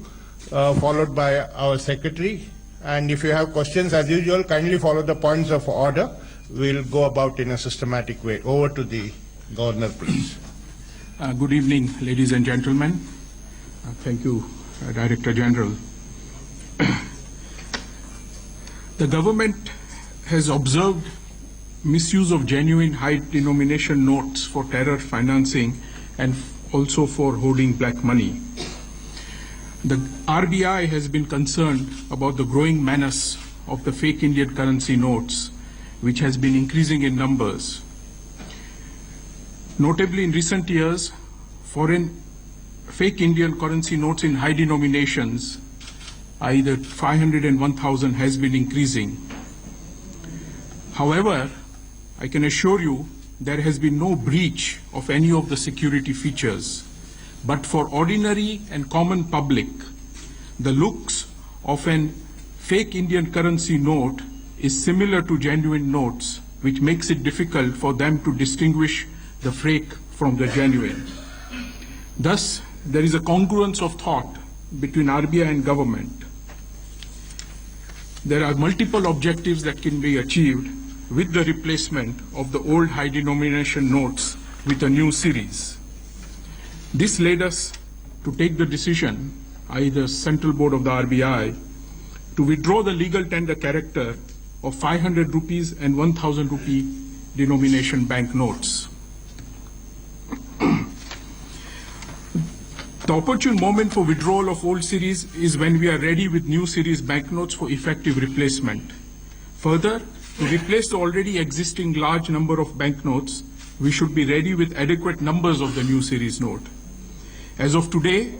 followed by our secretary. And if you have questions, as usual, kindly follow the points of order. We'll go about in a systematic way. Over to the governor, please. Good evening, ladies and gentlemen. Thank you, Director General. The government has observed misuse of genuine high denomination notes for terror financing and also for holding black money. The RBI has been concerned about the growing menace of the fake Indian currency notes, which has been increasing in numbers. Notably, in recent years, foreign fake Indian currency notes in high denominations, either 500 and 1,000, has been increasing. However, I can assure you there has been no breach of any of the security features. But for ordinary and common public, the looks of an fake Indian currency note is similar to genuine notes, which makes it difficult for them to distinguish the fake from the genuine. Thus, there is a congruence of thought between RBI and government. There are multiple objectives that can be achieved with the replacement of the old high denomination notes with a new series. This led us to take the decision, i.e. the Central Board of the RBI, to withdraw the legal tender character of 500 rupees and 1000 rupee denomination bank notes. The opportune moment for withdrawal of old series is when we are ready with new series banknotes for effective replacement. Further, to replace the already existing large number of banknotes, we should be ready with adequate numbers of the new series note. As of today,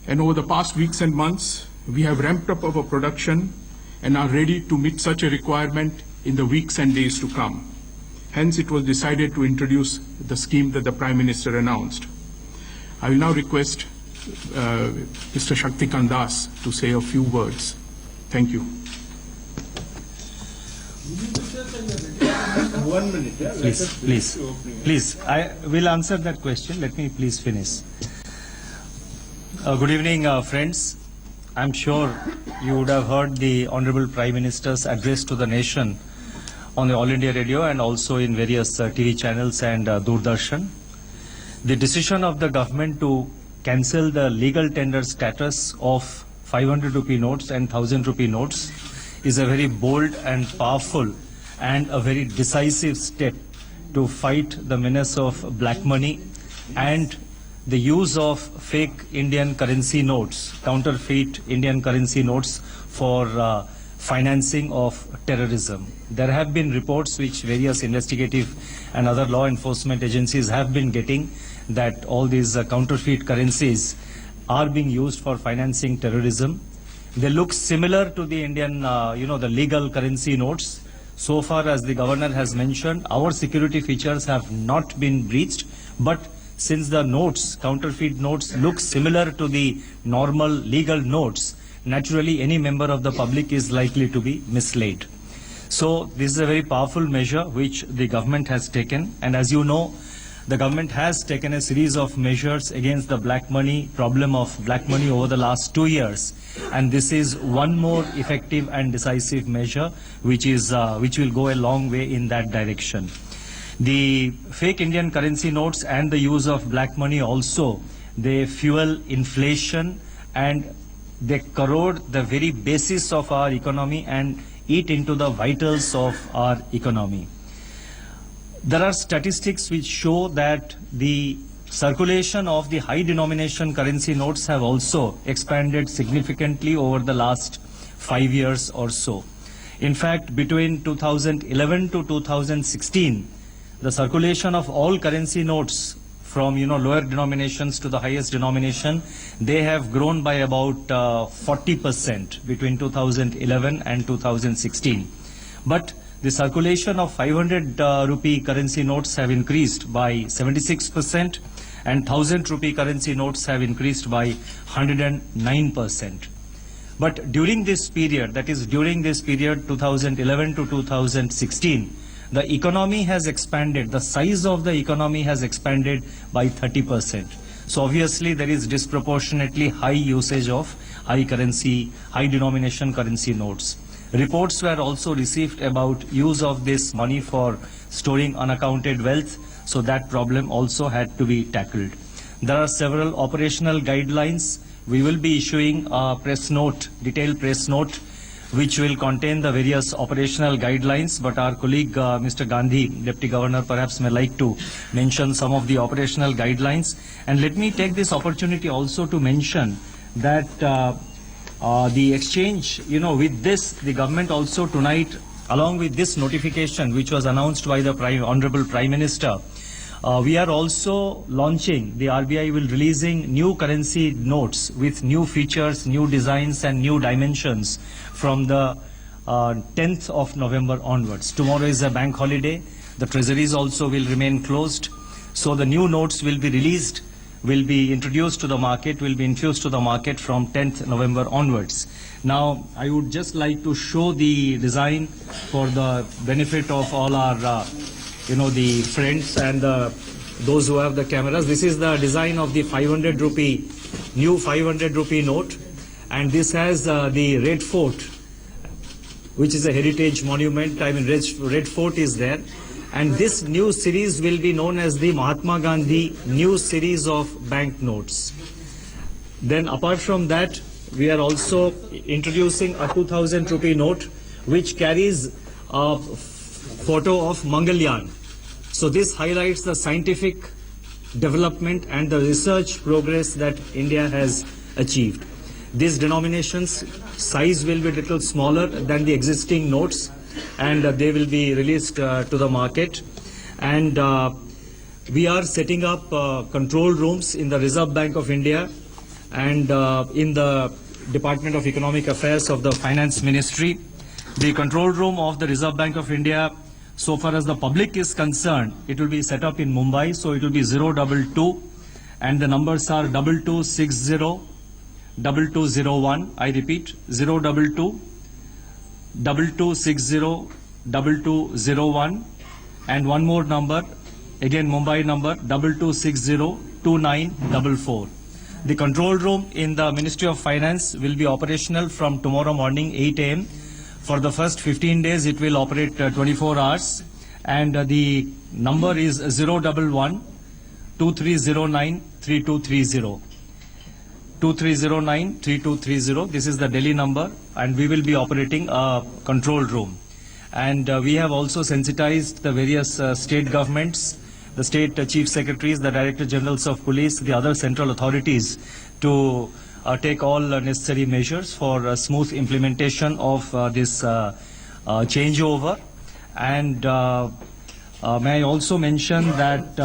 and over the past weeks and months, we have ramped up our production and are ready to meet such a requirement in the weeks and days to come. Hence, it was decided to introduce the scheme that the Prime Minister announced. I will now request Mr. Shaktikant Das to say a few words. Thank you. 1 minute. Yeah? Please. I will answer that question. Let me please finish. Good evening, friends. I'm sure you would have heard the Honorable Prime Minister's address to the nation on the All India Radio and also in various TV channels and Doordarshan. The decision of the government to cancel the legal tender status of 500 rupee notes and 1000 rupee notes is a very bold and powerful and a very decisive step to fight the menace of black money and the use of fake Indian currency notes, counterfeit Indian currency notes for financing of terrorism. There have been reports which various investigative and other law enforcement agencies have been getting that all these counterfeit currencies are being used for financing terrorism. They look similar to the Indian, the legal currency notes. So far as the governor has mentioned, our security features have not been breached, but since the notes, counterfeit notes, look similar to the normal legal notes, naturally any member of the public is likely to be misled. So this is a very powerful measure which the government has taken, and as you know, the government has taken a series of measures against the black money, problem of black money over the last 2 years, and this is one more effective and decisive measure which will go a long way in that direction. The fake Indian currency notes and the use of black money also, they fuel inflation and they corrode the very basis of our economy and eat into the vitals of our economy. There are statistics which show that the circulation of the high denomination currency notes have also expanded significantly over the last 5 years or so. In fact, between 2011 to 2016, the circulation of all currency notes from lower denominations to the highest denomination, they have grown by about 40% between 2011 and 2016. But the circulation of 500 rupee currency notes have increased by 76% and 1000 rupee currency notes have increased by 109%. But during this period, that is during this period 2011 to 2016, the economy has expanded, the size of the economy has expanded by 30%. So obviously there is disproportionately high usage of high denomination currency notes. Reports were also received about use of this money for storing unaccounted wealth, so that problem also had to be tackled. There are several operational guidelines. We will be issuing a press note, detailed press note, which will contain the various operational guidelines, but our colleague Mr. Gandhi, Deputy Governor, perhaps may like to mention some of the operational guidelines. And let me take this opportunity also to mention that the exchange, with this, the government also tonight, along with this notification which was announced by the Honorable Prime Minister, we are also launching, the RBI will releasing new currency notes with new features, new designs and new dimensions from the 10th of November onwards. Tomorrow is a bank holiday, The treasuries also will remain closed. So the new notes will be released, will be introduced to the market, will be infused to the market from 10th November onwards. Now, I would just like to show the design for the benefit of all our, the friends and those who have the cameras. This is the design of the 500 rupee, new 500 rupee note. And this has the Red Fort, which is a heritage monument. I mean, Red Fort is there. And this new series will be known as the Mahatma Gandhi new series of banknotes. Then apart from that, we are also introducing a 2000 rupee note which carries a photo of Mangalyaan. So this highlights the scientific development and the research progress that India has achieved. These denominations size will be a little smaller than the existing notes, and they will be released to the market. And we are setting up control rooms in the Reserve Bank of India and in the Department of Economic Affairs of the Finance Ministry. The control room of the Reserve Bank of India, so far as the public is concerned, it will be set up in Mumbai, so it will be 022, and the numbers are 2260 2201. I repeat, 022 2260 2201, and one more number, again Mumbai number, 2260 2944. The control room in the Ministry of Finance will be operational from tomorrow morning 8 a.m. For the first 15 days, it will operate 24 hours, and the number is 011 2309 3230. 2309 3230. This is the Delhi number, and we will be operating a control room. And we have also sensitized the various state governments, the state chief secretaries, the director generals of police, the other central authorities to take all necessary measures for smooth implementation of this changeover. And may I also mention that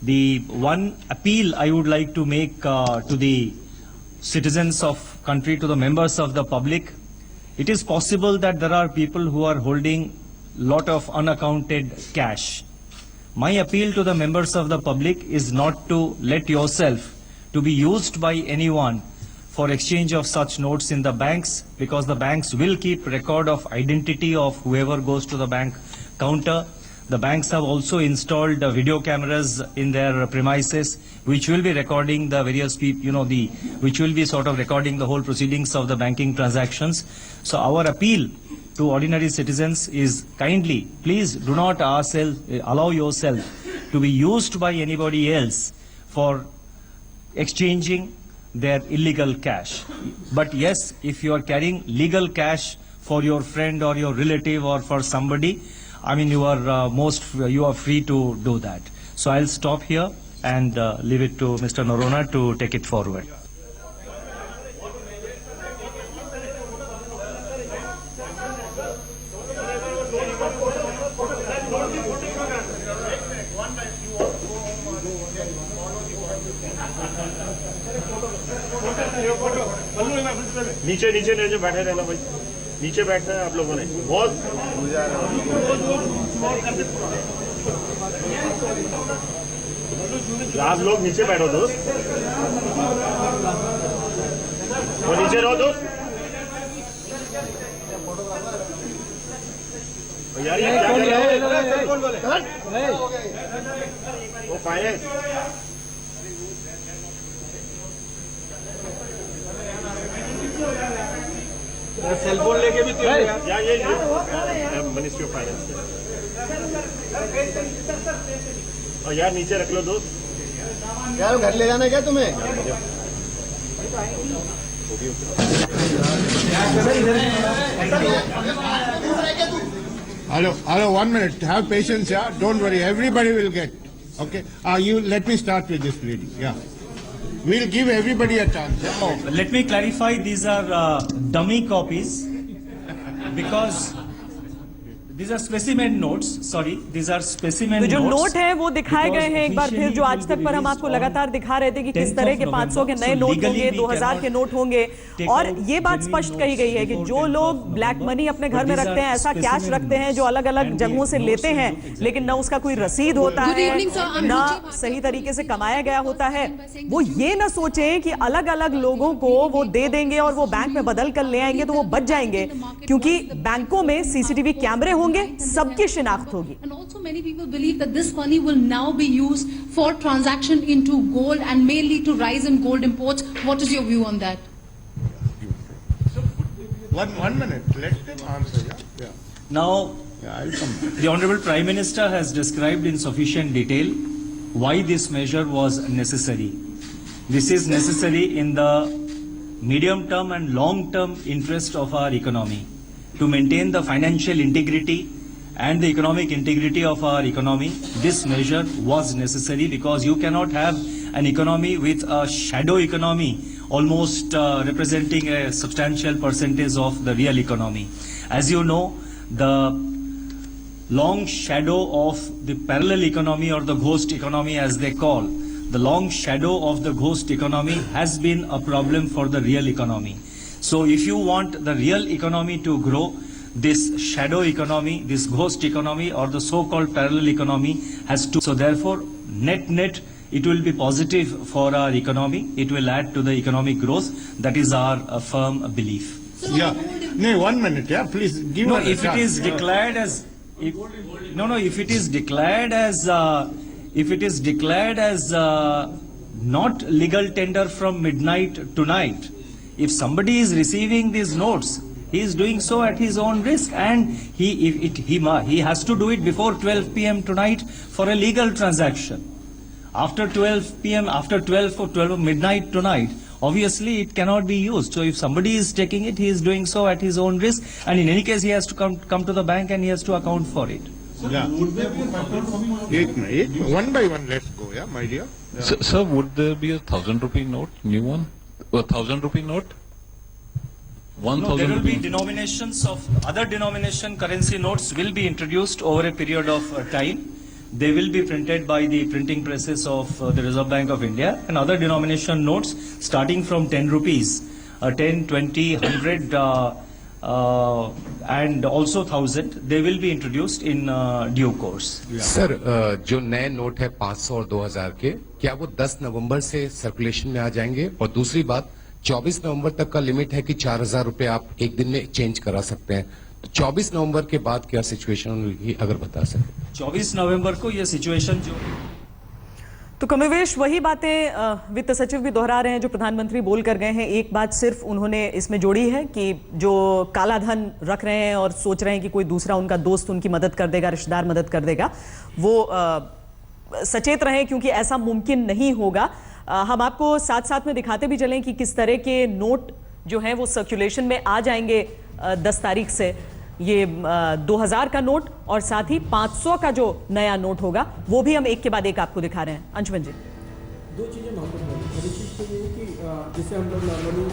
the one appeal I would like to make to the citizens of country, to the members of the public, it is possible that there are people who are holding lot of unaccounted cash. My appeal to the members of the public is not to let yourself to be used by anyone for exchange of such notes in the banks, because the banks will keep record of identity of whoever goes to the bank counter. The banks have also installed video cameras in their premises, which will be recording the various people, which will be sort of recording the whole proceedings of the banking transactions. So our appeal to ordinary citizens is kindly, please do not allow yourself to be used by anybody else for exchanging their illegal cash. But yes, if you are carrying legal cash for your friend or your relative or for somebody, I mean, you are free to do that. So I'll stop here and leave it to Mr. Noronha to take it forward. नीचे नीचे नीचे बैठे रहना भाई, नीचे बैठना है आप लोगों ने बहुत। आप लोग नीचे बैठो दोस्त, वो नीचे रहो दोस्त। यार ये क्या कर रहे हो? वो फाइनेंस सेल फोन लेके भी मिनिस्ट्री ऑफ फाइनेंस। और यार नीचे रख लो दोस्त, यार घर ले जाना क्या तुम्हें? Hello, 1 minute. Have patience, yeah. Don't worry. Everybody will get. Okay. Let me start with this lady. Yeah. We'll give everybody a chance. Oh, let me clarify, these are dummy copies, because These are specimen notes. Sorry, these are specimen तो जो notes. Note है वो दिखाए गए हैं एक बार फिर, जो आज तक पर हम आपको लगातार दिखा रहे थे कि किस तरह के 500 के नए नोट होंगे, 2000 के नोट होंगे, और ये बात स्पष्ट कही गई है कि जो लोग ब्लैक मनी अपने घर में रखते हैं, ऐसा कैश रखते हैं जो अलग अलग जगहों से लेते हैं, लेकिन ना उसका कोई रसीद होता है, ना सही तरीके से कमाया गया होता है, वो ये ना सोचें कि अलग अलग लोगों को वो दे देंगे और वो बैंक में बदल कर ले आएंगे तो वो बच जाएंगे, क्योंकि बैंकों में सीसीटीवी कैमरे होंगे, सबकी शिनाख्त होगी। And also many people believe that this money will now be used for transaction into gold and may lead to rise in gold imports. What is your view on that? One minute. Let them answer. Yeah. Now, the Honorable Prime Minister has described in sufficient detail why this measure was necessary. This is necessary in the medium term and long term interest of our economy, to maintain the financial integrity and the economic integrity of our economy. This measure was necessary because you cannot have an economy with a shadow economy almost representing a substantial percentage of the real economy. As you know, the long shadow of the parallel economy, or the ghost economy as they call, the long shadow of the ghost economy has been a problem for the real economy. So if you want the real economy to grow, this shadow economy, this ghost economy, or the so-called parallel economy has to. So therefore, net, it will be positive for our economy. It will add to the economic growth. That is our firm belief. Yeah. No, 1 minute. Yeah, please give No, us a if it chance. is declared as, if it is declared as, if it is declared as not legal tender from midnight tonight, if somebody is receiving these notes, he is doing so at his own risk, and he has to do it before 12 p.m. tonight for a legal transaction. After 12 p.m., after 12 or 12 midnight tonight, obviously it cannot be used. So if somebody is taking it, he is doing so at his own risk, and in any case he has to come to the bank and he has to account for it. Yeah. One by one, let's go. Yeah, my dear. Yeah. Sir, would there be a 1,000 rupee note, new one? A 1,000 rupee note? 1,000 No, there will be rupee? denominations of other denomination currency notes will be introduced over a period of time. They will be printed by the printing presses of the Reserve Bank of India, and other denomination notes starting from 10 rupees, 10, 20, 100 and also 1,000, they will be introduced in due course. Sir जो नए note है 500 और 2000 के, क्या वो 10 नवंबर से circulation में आ जाएंगे? और दूसरी बात, 24 नवंबर तक का लिमिट है कि 4,000 रुपए आप एक दिन में चेंज करा सकते हैं, तो 24 नवंबर के बाद क्या सिचुएशन होगी, अगर बता सकें? 24 नवंबर को ये सिचुएशन जो, तो कमोवेश वही बातें वित्त सचिव भी दोहरा रहे हैं जो प्रधानमंत्री बोल कर गए हैं। एक बात सिर्फ उन्होंने इसमें जोड़ी है कि जो काला धन रख रहे हैं और सोच रहे हैं कि कोई दूसरा उनका दोस्त उनकी मदद कर देगा, रिश्तेदार मदद कर देगा, वो सचेत रहें, क्योंकि ऐसा मुमकिन नहीं होगा। हम आपको साथ साथ में दिखाते भी चलें कि किस तरह के नोट जो हैं वो सर्कुलेशन में आ जाएंगे 10 तारीख से। ये 2000 का नोट और साथ ही 500 का जो नया नोट होगा वो भी हम एक के बाद एक आपको दिखा रहे हैं। अंशुमन जी, दो चीज़ें महत्वपूर्ण हैं। पहली चीज़ तो ये है कि जिसे हम लोग नॉर्मली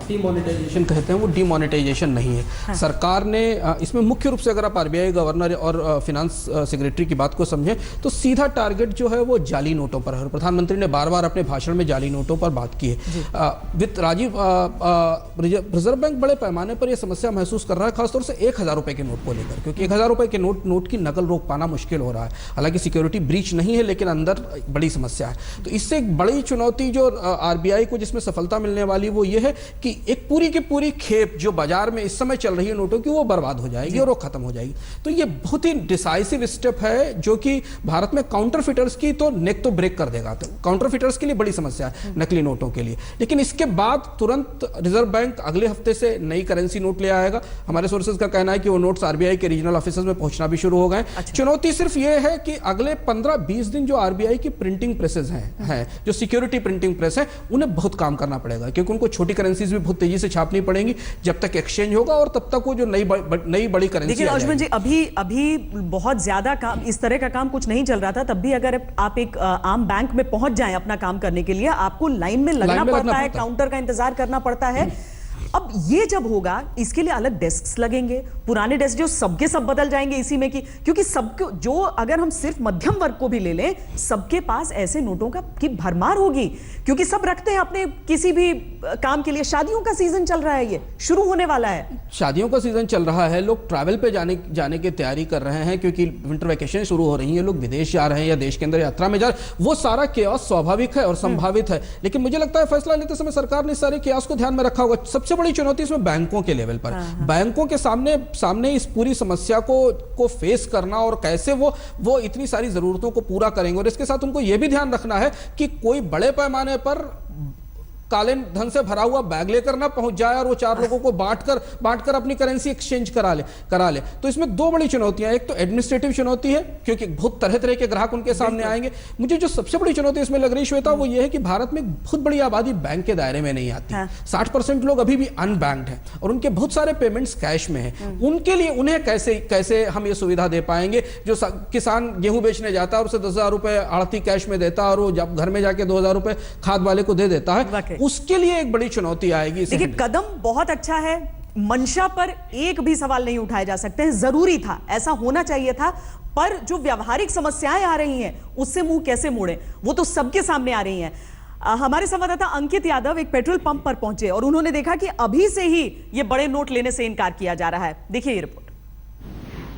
डीमोनेटाइजेशन कहते हैं, वो डीमोनेटाइजेशन नहीं है। हाँ। सरकार ने इसमें मुख्य रूप से, अगर आप आरबीआई गवर्नर और फिनांस सेक्रेटरी की बात को समझें, तो सीधा टारगेट जो है वो जाली नोटों पर है। प्रधानमंत्री ने बार बार अपने भाषण में जाली नोटों पर बात की है। वित्त रिजर्व बैंक बड़े पैमाने पर यह समस्या महसूस कर रहा है, खासतौर से 1,000 रुपए के नोट को लेकर, क्योंकि 1,000 रुपए के नोट की नकल रोक पाना मुश्किल हो रहा है। हालांकि सिक्योरिटी ब्रीच नहीं है, लेकिन अंदर बड़ी समस्या है। तो इससे एक बड़ी चुनौती जो आरबीआई को जिसमें सफलता मिलने वाली वो ये है कि एक पूरी की पूरी खेप जो बाजार में इस समय चल रही है नोटों की, वो बर्बाद हो जाएगी और वो खत्म हो जाएगी। तो ये बहुत ही डिसाइसिव स्टेप है जो कि भारत में काउंटरफिटर्स की तो नेक तो ब्रेक कर देगा। तो काउंटरफिटर्स के लिए बड़ी समस्या है, नकली नोटों के लिए। लेकिन इसके बाद तुरंत रिजर्व बैंक अगले हफ्ते से नई करेंसी नोट ले आएगा। हमारे सोर्सेज का कहना है कि वो नोट्स आरबीआई के रीजनल ऑफिसर्स में पहुंचना भी शुरू हो गए। चुनौती सिर्फ ये है कि अगले 15-20 दिन जो आरबीआई की प्रिंटिंग प्रेसेस हैं, जो सिक्योरिटी प्रिंटिंग प्रेस है, उन्हें बहुत काम करना पड़ेगा, क्योंकि उनको छोटी करेंसीज भी बहुत तेजी से छापनी पड़ेंगी जब तक एक्सचेंज होगा और तब तक वो जो नई बड़ी करेंसी। लेकिन अंशुमन जी, अभी बहुत ज्यादा काम, इस तरह का काम कुछ नहीं चल रहा था, तब भी अगर आप एक आम बैंक में पहुंच जाएं अपना काम करने के लिए, आपको लाइन में लगना पड़ता है, काउंटर का इंतजार करना पड़ता है। अब ये जब होगा, इसके लिए अलग डेस्क लगेंगे, पुराने डेस्क जो सबके सब बदल जाएंगे इसी में, क्योंकि सबको जो, अगर हम सिर्फ मध्यम वर्ग को भी ले लें, सबके पास ऐसे नोटों की भरमार होगी, क्योंकि सब रखते हैं अपने किसी भी काम के लिए। शादियों का सीजन चल रहा है, ये शुरू होने वाला है, शादियों का सीजन चल रहा है, लोग ट्रैवल पे जाने की तैयारी कर रहे हैं, क्योंकि विंटर वैकेशन शुरू हो रही है, लोग विदेश जा रहे हैं या देश के अंदर यात्रा में जा रहे हैं। वो सारा केओस स्वाभाविक है और संभावित है, लेकिन मुझे लगता है फैसला लेते समय सरकार ने सारे केओस को ध्यान में रखा होगा। सबसे बड़ी चुनौती इसमें बैंकों के लेवल पर, बैंकों के सामने इस पूरी समस्या को फेस करना और कैसे वो इतनी सारी जरूरतों को पूरा करेंगे। और इसके साथ उनको यह भी ध्यान रखना है कि कोई बड़े पैमाने पर काले धन से भरा हुआ बैग लेकर ना पहुंच जाए और वो 4 लोगों को बांटकर अपनी करेंसी एक्सचेंज करा ले। तो इसमें 2 बड़ी चुनौतियां, एक तो एडमिनिस्ट्रेटिव चुनौती है, क्योंकि बहुत तरह के ग्राहक उनके सामने आएंगे। मुझे जो सबसे बड़ी चुनौती इसमें लग रही श्वेता, वो ये है कि भारत में बहुत बड़ी आबादी बैंक के दायरे में नहीं आती। 60% लोग अभी भी अनबैंक्ड हैं और उनके बहुत सारे पेमेंट्स कैश में हैं। उनके लिए उन्हें कैसे हम ये सुविधा दे पाएंगे? जो किसान गेहूं बेचने जाता है और उसे 10,000 रुपए आड़ती कैश में देता है और वो जब घर में जाके 2,000 रुपए खाद वाले को दे देता है, उसके लिए एक बड़ी चुनौती आएगी। देखिए, कदम बहुत अच्छा है, मंशा पर एक भी सवाल नहीं उठाए जा सकते हैं, जरूरी था, ऐसा होना चाहिए था, पर जो व्यवहारिक समस्याएं आ रही हैं उससे मुंह कैसे मोड़े, वो तो सबके सामने आ रही हैं। हमारे संवाददाता अंकित यादव एक पेट्रोल पंप पर पहुंचे और उन्होंने देखा कि अभी से ही ये बड़े नोट लेने से इनकार किया जा रहा है। देखिए ये रिपोर्ट।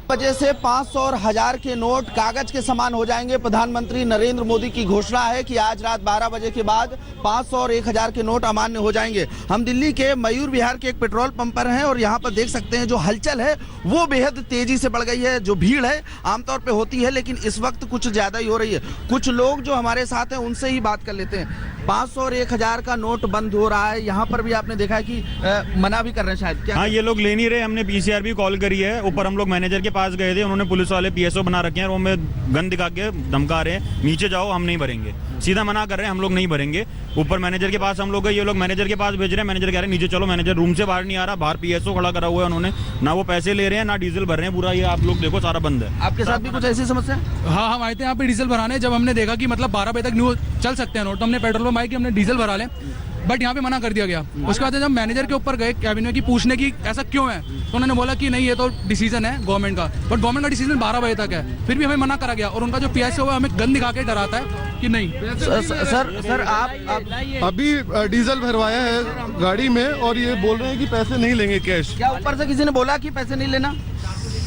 वजह से 500 और 1000 के नोट कागज के समान हो जाएंगे। प्रधानमंत्री नरेंद्र मोदी की घोषणा है कि आज रात 12 बजे के बाद 500 और 1000 के नोट अमान्य हो जाएंगे। हम दिल्ली के मयूर विहार के एक पेट्रोल पंप पर हैं और यहाँ पर देख सकते हैं जो हलचल है वो बेहद तेजी से बढ़ गई है। जो भीड़ है आमतौर पे होती है, लेकिन इस वक्त कुछ ज्यादा ही हो रही है। कुछ लोग जो हमारे साथ हैं उनसे ही बात कर लेते हैं। 500 और 1000 का नोट बंद हो रहा है, यहाँ पर भी आपने देखा है कि मना भी कर रहे हैं शायद, क्या? हाँ, ये लोग ले नहीं रहे। हमने पीसीआर भी कॉल करी है, ऊपर हम लोग मैनेजर के पास गए थे, उन्होंने पुलिस वाले पीएसओ बना रखे हैं और वो में गन दिखा के धमका रहे हैं, नीचे जाओ हम नहीं भरेंगे, सीधा मना कर रहे हैं हम लोग नहीं भरेंगे। ऊपर मैनेजर के पास हम लोग गए, ये लोग मैनेजर के पास भेज रहे हैं, मैनेजर कह रहे हैं नीचे चलो। मैनेजर रूम से बाहर नहीं आ रहा, बाहर पीएसओ खड़ा करा हुआ है, उन्होंने ना वो पैसे ले रहे हैं ना डीजल भर रहे हैं, पूरा ये आप लोग देखो सारा बंद है। आपके साथ भी कुछ ऐसी समस्या? हाँ, हम आए थे यहाँ पे डीजल भराने, जब हमने देखा कि मतलब 12 बजे तक न्यू चल सकते हैं नोट, तो हमने पेट्रोल पंप आए कि हमने डीजल भरा लें, बट यहाँ पे मना कर दिया गया। उसके बाद जब मैनेजर के ऊपर गए कैबिन में कि पूछने की ऐसा क्यों है, तो उन्होंने बोला कि नहीं ये तो डिसीजन है गवर्नमेंट का, बट गवर्नमेंट का डिसीजन 12 बजे तक है। फिर भी हमें मना करा गया और उनका जो पीएसओ है हमें गन दिखा के डराता है कि नहीं। सर आप अभी डीजल भरवाया है गाड़ी में और ये बोल रहे हैं कि पैसे नहीं लेंगे कैश। क्या ऊपर से किसी ने बोला कि पैसे नहीं लेना?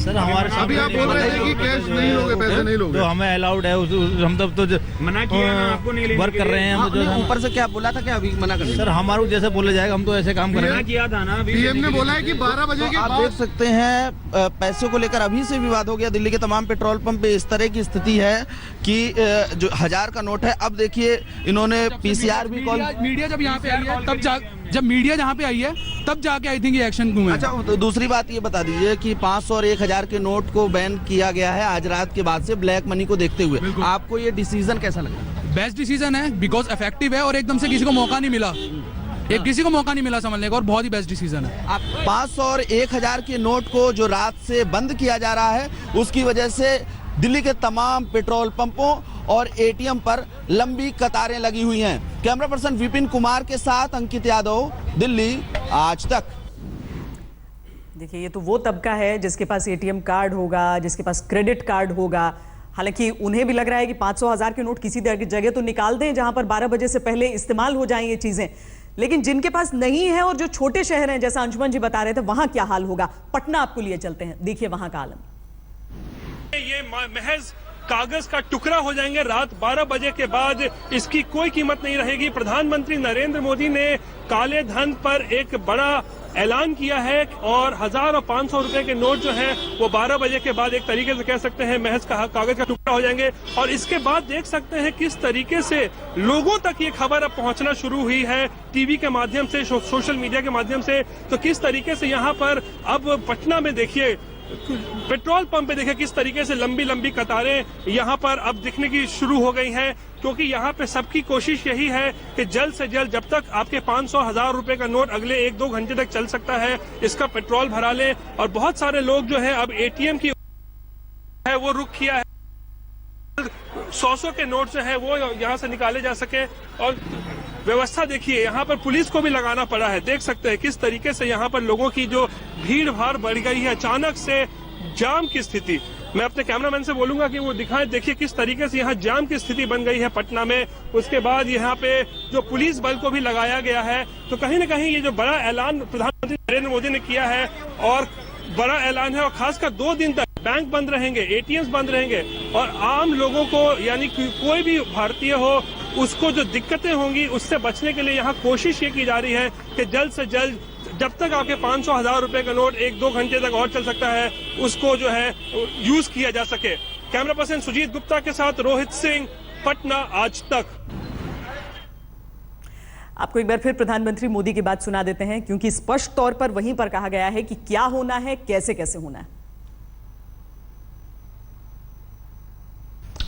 सर हमारे अभी आप बोल रहे थे कि कैश नहीं लोगे, पैसे नहीं लोगे, तो हमें अलाउड है, हम तब तो मना किया आपको नहीं वर्क कर रहे हैं। हम ऊपर से क्या बोला था, क्या अभी मना कर? सर हमारे जैसे बोला जाएगा हम तो ऐसे काम करेंगे। किया था ना, पीएम ने बोला है कि 12 बजे के बाद। आप देख सकते हैं पैसों को लेकर अभी से विवाद हो गया। दिल्ली के तमाम पेट्रोल पंप पे इस तरह की स्थिति है कि जो 1000 का नोट है, अब देखिए इन्होंने पीसीआर भी कॉल, मीडिया जब यहाँ पे आई है तब जब मीडिया जहाँ पे आई है तब जाके आई थिंक ये एक्शन हुआ। अच्छा, तो दूसरी बात ये बता दीजिए कि 500 और 1000 के नोट को बैन किया गया है आज रात के बाद से ब्लैक मनी को देखते हुए, आपको ये डिसीजन कैसा लगा? बेस्ट डिसीजन है, बिकॉज इफेक्टिव है और एकदम से किसी को मौका नहीं मिला, किसी को मौका नहीं मिला समझने का, और बहुत ही बेस्ट डिसीजन है। आप 500 और 1000 के नोट को जो रात से बंद किया जा रहा है उसकी वजह से दिल्ली के तमाम पेट्रोल पंपों और एटीएम पर लंबी कतारें लगी हुई हैं। कैमरा पर्सन विपिन कुमार के साथ अंकित यादव, दिल्ली आज तक। देखिए, ये तो वो तबका है जिसके पास एटीएम कार्ड होगा, जिसके पास क्रेडिट कार्ड होगा। हालांकि उन्हें भी लग रहा है कि 500-1000 के नोट किसी जगह तो निकाल दें जहां पर 12 बजे से पहले इस्तेमाल हो जाएं ये चीजें, लेकिन जिनके पास नहीं है और जो छोटे शहर हैं, जैसा अंशुमन जी बता रहे थे, वहां क्या हाल होगा। पटना आपको लिए चलते हैं, देखिए वहां का आलम। ये महज कागज का टुकड़ा हो जाएंगे रात 12 बजे के बाद, इसकी कोई कीमत नहीं रहेगी। प्रधानमंत्री नरेंद्र मोदी ने काले धन पर एक बड़ा ऐलान किया है और 1000 और 500 रुपए के नोट जो हैं वो 12 बजे के बाद एक तरीके से कह सकते हैं महज कागज का टुकड़ा हो जाएंगे। और इसके बाद देख सकते हैं किस तरीके से लोगों तक ये खबर अब पहुंचना शुरू हुई है, टीवी के माध्यम से, सोशल मीडिया के माध्यम से। तो किस तरीके से यहाँ पर अब पटना में देखिए, पेट्रोल पंप पे देखिए किस तरीके से लंबी लंबी कतारें यहाँ पर अब दिखने की शुरू हो गई हैं, क्योंकि यहाँ पे सबकी कोशिश यही है कि जल्द से जल्द, जब तक आपके 500-1000 रुपए का नोट अगले 1-2 घंटे तक चल सकता है, इसका पेट्रोल भरा लें। और बहुत सारे लोग जो है अब एटीएम की है वो रुख किया है, 100 के नोट जो है वो यहाँ से निकाले जा सके। और व्यवस्था देखिए, यहाँ पर पुलिस को भी लगाना पड़ा है। देख सकते हैं किस तरीके से यहाँ पर लोगों की जो भीड़ भाड़ बढ़ गई है, अचानक से जाम की स्थिति। मैं अपने कैमरामैन से बोलूंगा कि वो दिखाएं, देखिए किस तरीके से यहाँ जाम की स्थिति बन गई है पटना में। उसके बाद यहाँ पे जो पुलिस बल को भी लगाया गया है। तो कहीं ना कहीं ये जो बड़ा ऐलान प्रधानमंत्री नरेंद्र मोदी ने किया है, और बड़ा ऐलान है, और खासकर 2 दिन तक बैंक बंद रहेंगे, एटीएम्स बंद रहेंगे, और आम लोगों को यानी कोई भी भारतीय हो उसको जो दिक्कतें होंगी उससे बचने के लिए यहाँ कोशिश ये की जा रही है कि जल्द से जल्द, जब तक आपके 500,000 रुपए का नोट 1-2 घंटे तक और चल सकता है, उसको जो है यूज किया जा सके। कैमरा पर्सन सुजीत गुप्ता के साथ रोहित सिंह, पटना आज तक। आपको एक बार फिर प्रधानमंत्री मोदी की बात सुना देते हैं, क्योंकि स्पष्ट तौर पर वहीं पर कहा गया है कि क्या होना है, कैसे कैसे होना है।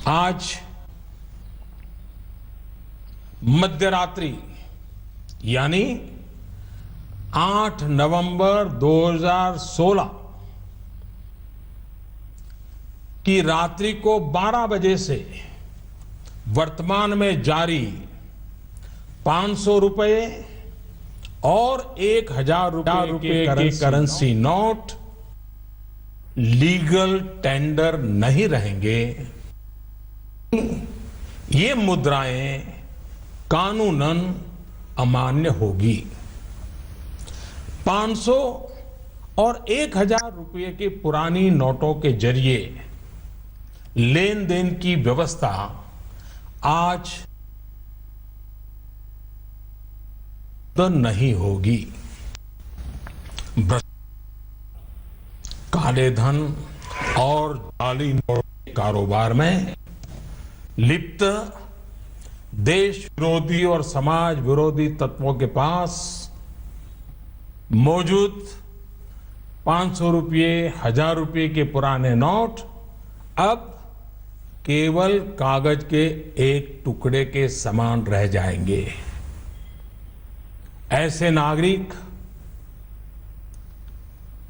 आज मध्यरात्रि यानी 8 नवंबर 2016 की रात्रि को 12 बजे से वर्तमान में जारी 500 रुपए और 1000 रुपए के करेंसी नोट लीगल टेंडर नहीं रहेंगे। ये मुद्राएं कानूनन अमान्य होगी। 500 और 1000 रुपए के पुरानी नोटों के जरिए लेन देन की व्यवस्था आज तो नहीं होगी। काले धन और जाली नोट के कारोबार में लिप्त देश विरोधी और समाज विरोधी तत्वों के पास मौजूद 500 रुपये, 1000 रुपये के पुराने नोट अब केवल कागज के एक टुकड़े के समान रह जाएंगे। ऐसे नागरिक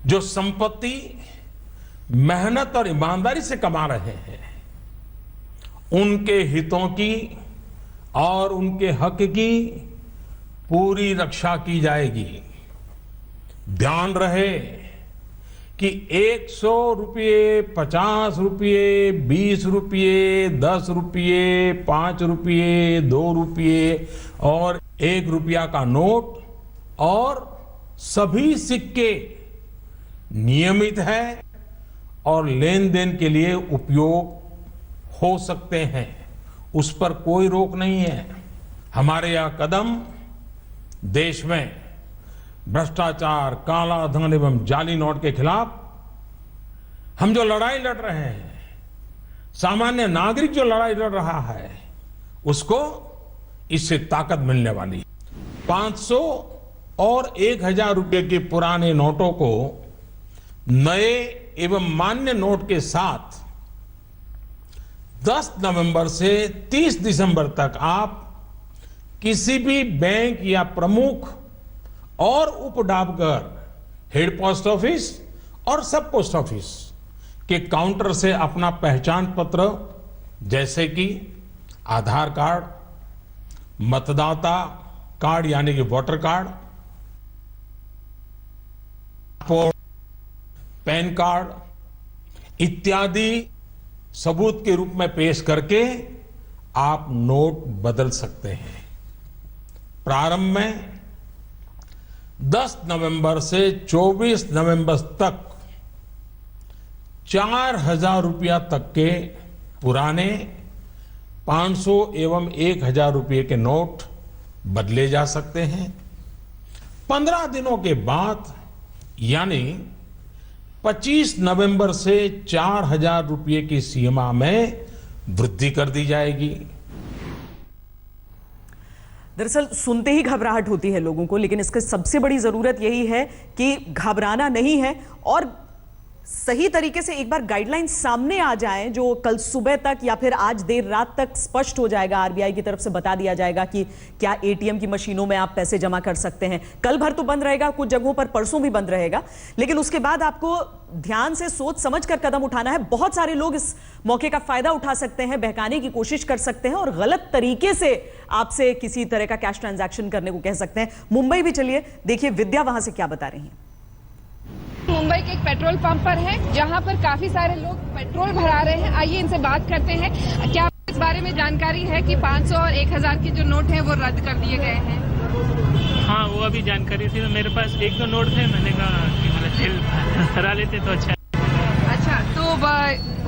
जो संपत्ति मेहनत और ईमानदारी से कमा रहे हैं, उनके हितों की और उनके हक की पूरी रक्षा की जाएगी। ध्यान रहे कि 100 रुपये, 50 रुपये, 20 रुपये, 10 रुपये, 5 रुपये, 2 रुपये और 1 रुपया का नोट और सभी सिक्के नियमित है और लेन देन के लिए उपयोग हो सकते हैं, उस पर कोई रोक नहीं है। हमारे यह कदम देश में भ्रष्टाचार, काला धन एवं जाली नोट के खिलाफ हम जो लड़ाई लड़ रहे हैं, सामान्य नागरिक जो लड़ाई लड़ रहा है, उसको इससे ताकत मिलने वाली है। 500 और 1000 रुपये के पुराने नोटों को नए एवं मान्य नोट के साथ 10 नवंबर से 30 दिसंबर तक आप किसी भी बैंक या प्रमुख और उप डाकघर, हेड पोस्ट ऑफिस और सब पोस्ट ऑफिस के काउंटर से अपना पहचान पत्र जैसे कि आधार कार्ड, मतदाता कार्ड यानी कि वोटर कार्ड, पैन कार्ड इत्यादि सबूत के रूप में पेश करके आप नोट बदल सकते हैं। प्रारंभ में 10 नवंबर से 24 नवंबर तक 4000 रुपया तक के पुराने 500 एवं 1000 रुपये के नोट बदले जा सकते हैं। 15 दिनों के बाद यानी 25 नवंबर से 4000 रुपये की सीमा में वृद्धि कर दी जाएगी। दरअसल सुनते ही घबराहट होती है लोगों को, लेकिन इसकी सबसे बड़ी जरूरत यही है कि घबराना नहीं है और सही तरीके से एक बार गाइडलाइन सामने आ जाए, जो कल सुबह तक या फिर आज देर रात तक स्पष्ट हो जाएगा, आरबीआई की तरफ से बता दिया जाएगा कि क्या एटीएम की मशीनों में आप पैसे जमा कर सकते हैं। कल भर तो बंद रहेगा, कुछ जगहों पर परसों भी बंद रहेगा, लेकिन उसके बाद आपको ध्यान से सोच समझ कर कदम उठाना है। बहुत सारे लोग इस मौके का फायदा उठा सकते हैं, बहकाने की कोशिश कर सकते हैं और गलत तरीके से आपसे किसी तरह का कैश ट्रांजैक्शन करने को कह सकते हैं। मुंबई भी चलिए, देखिए विद्या वहां से क्या बता रही है। मुंबई के एक पेट्रोल पंप पर है, जहां पर काफी सारे लोग पेट्रोल भरा रहे हैं। आइए इनसे बात करते हैं। क्या इस बारे में जानकारी है कि 500 और 1000 के जो नोट हैं वो रद्द कर दिए गए हैं? हाँ, वो अभी जानकारी थी, तो मेरे पास 1-2 नोट थे, मैंने कहा कि मतलब तेल भरा लेते तो अच्छा। अच्छा, तो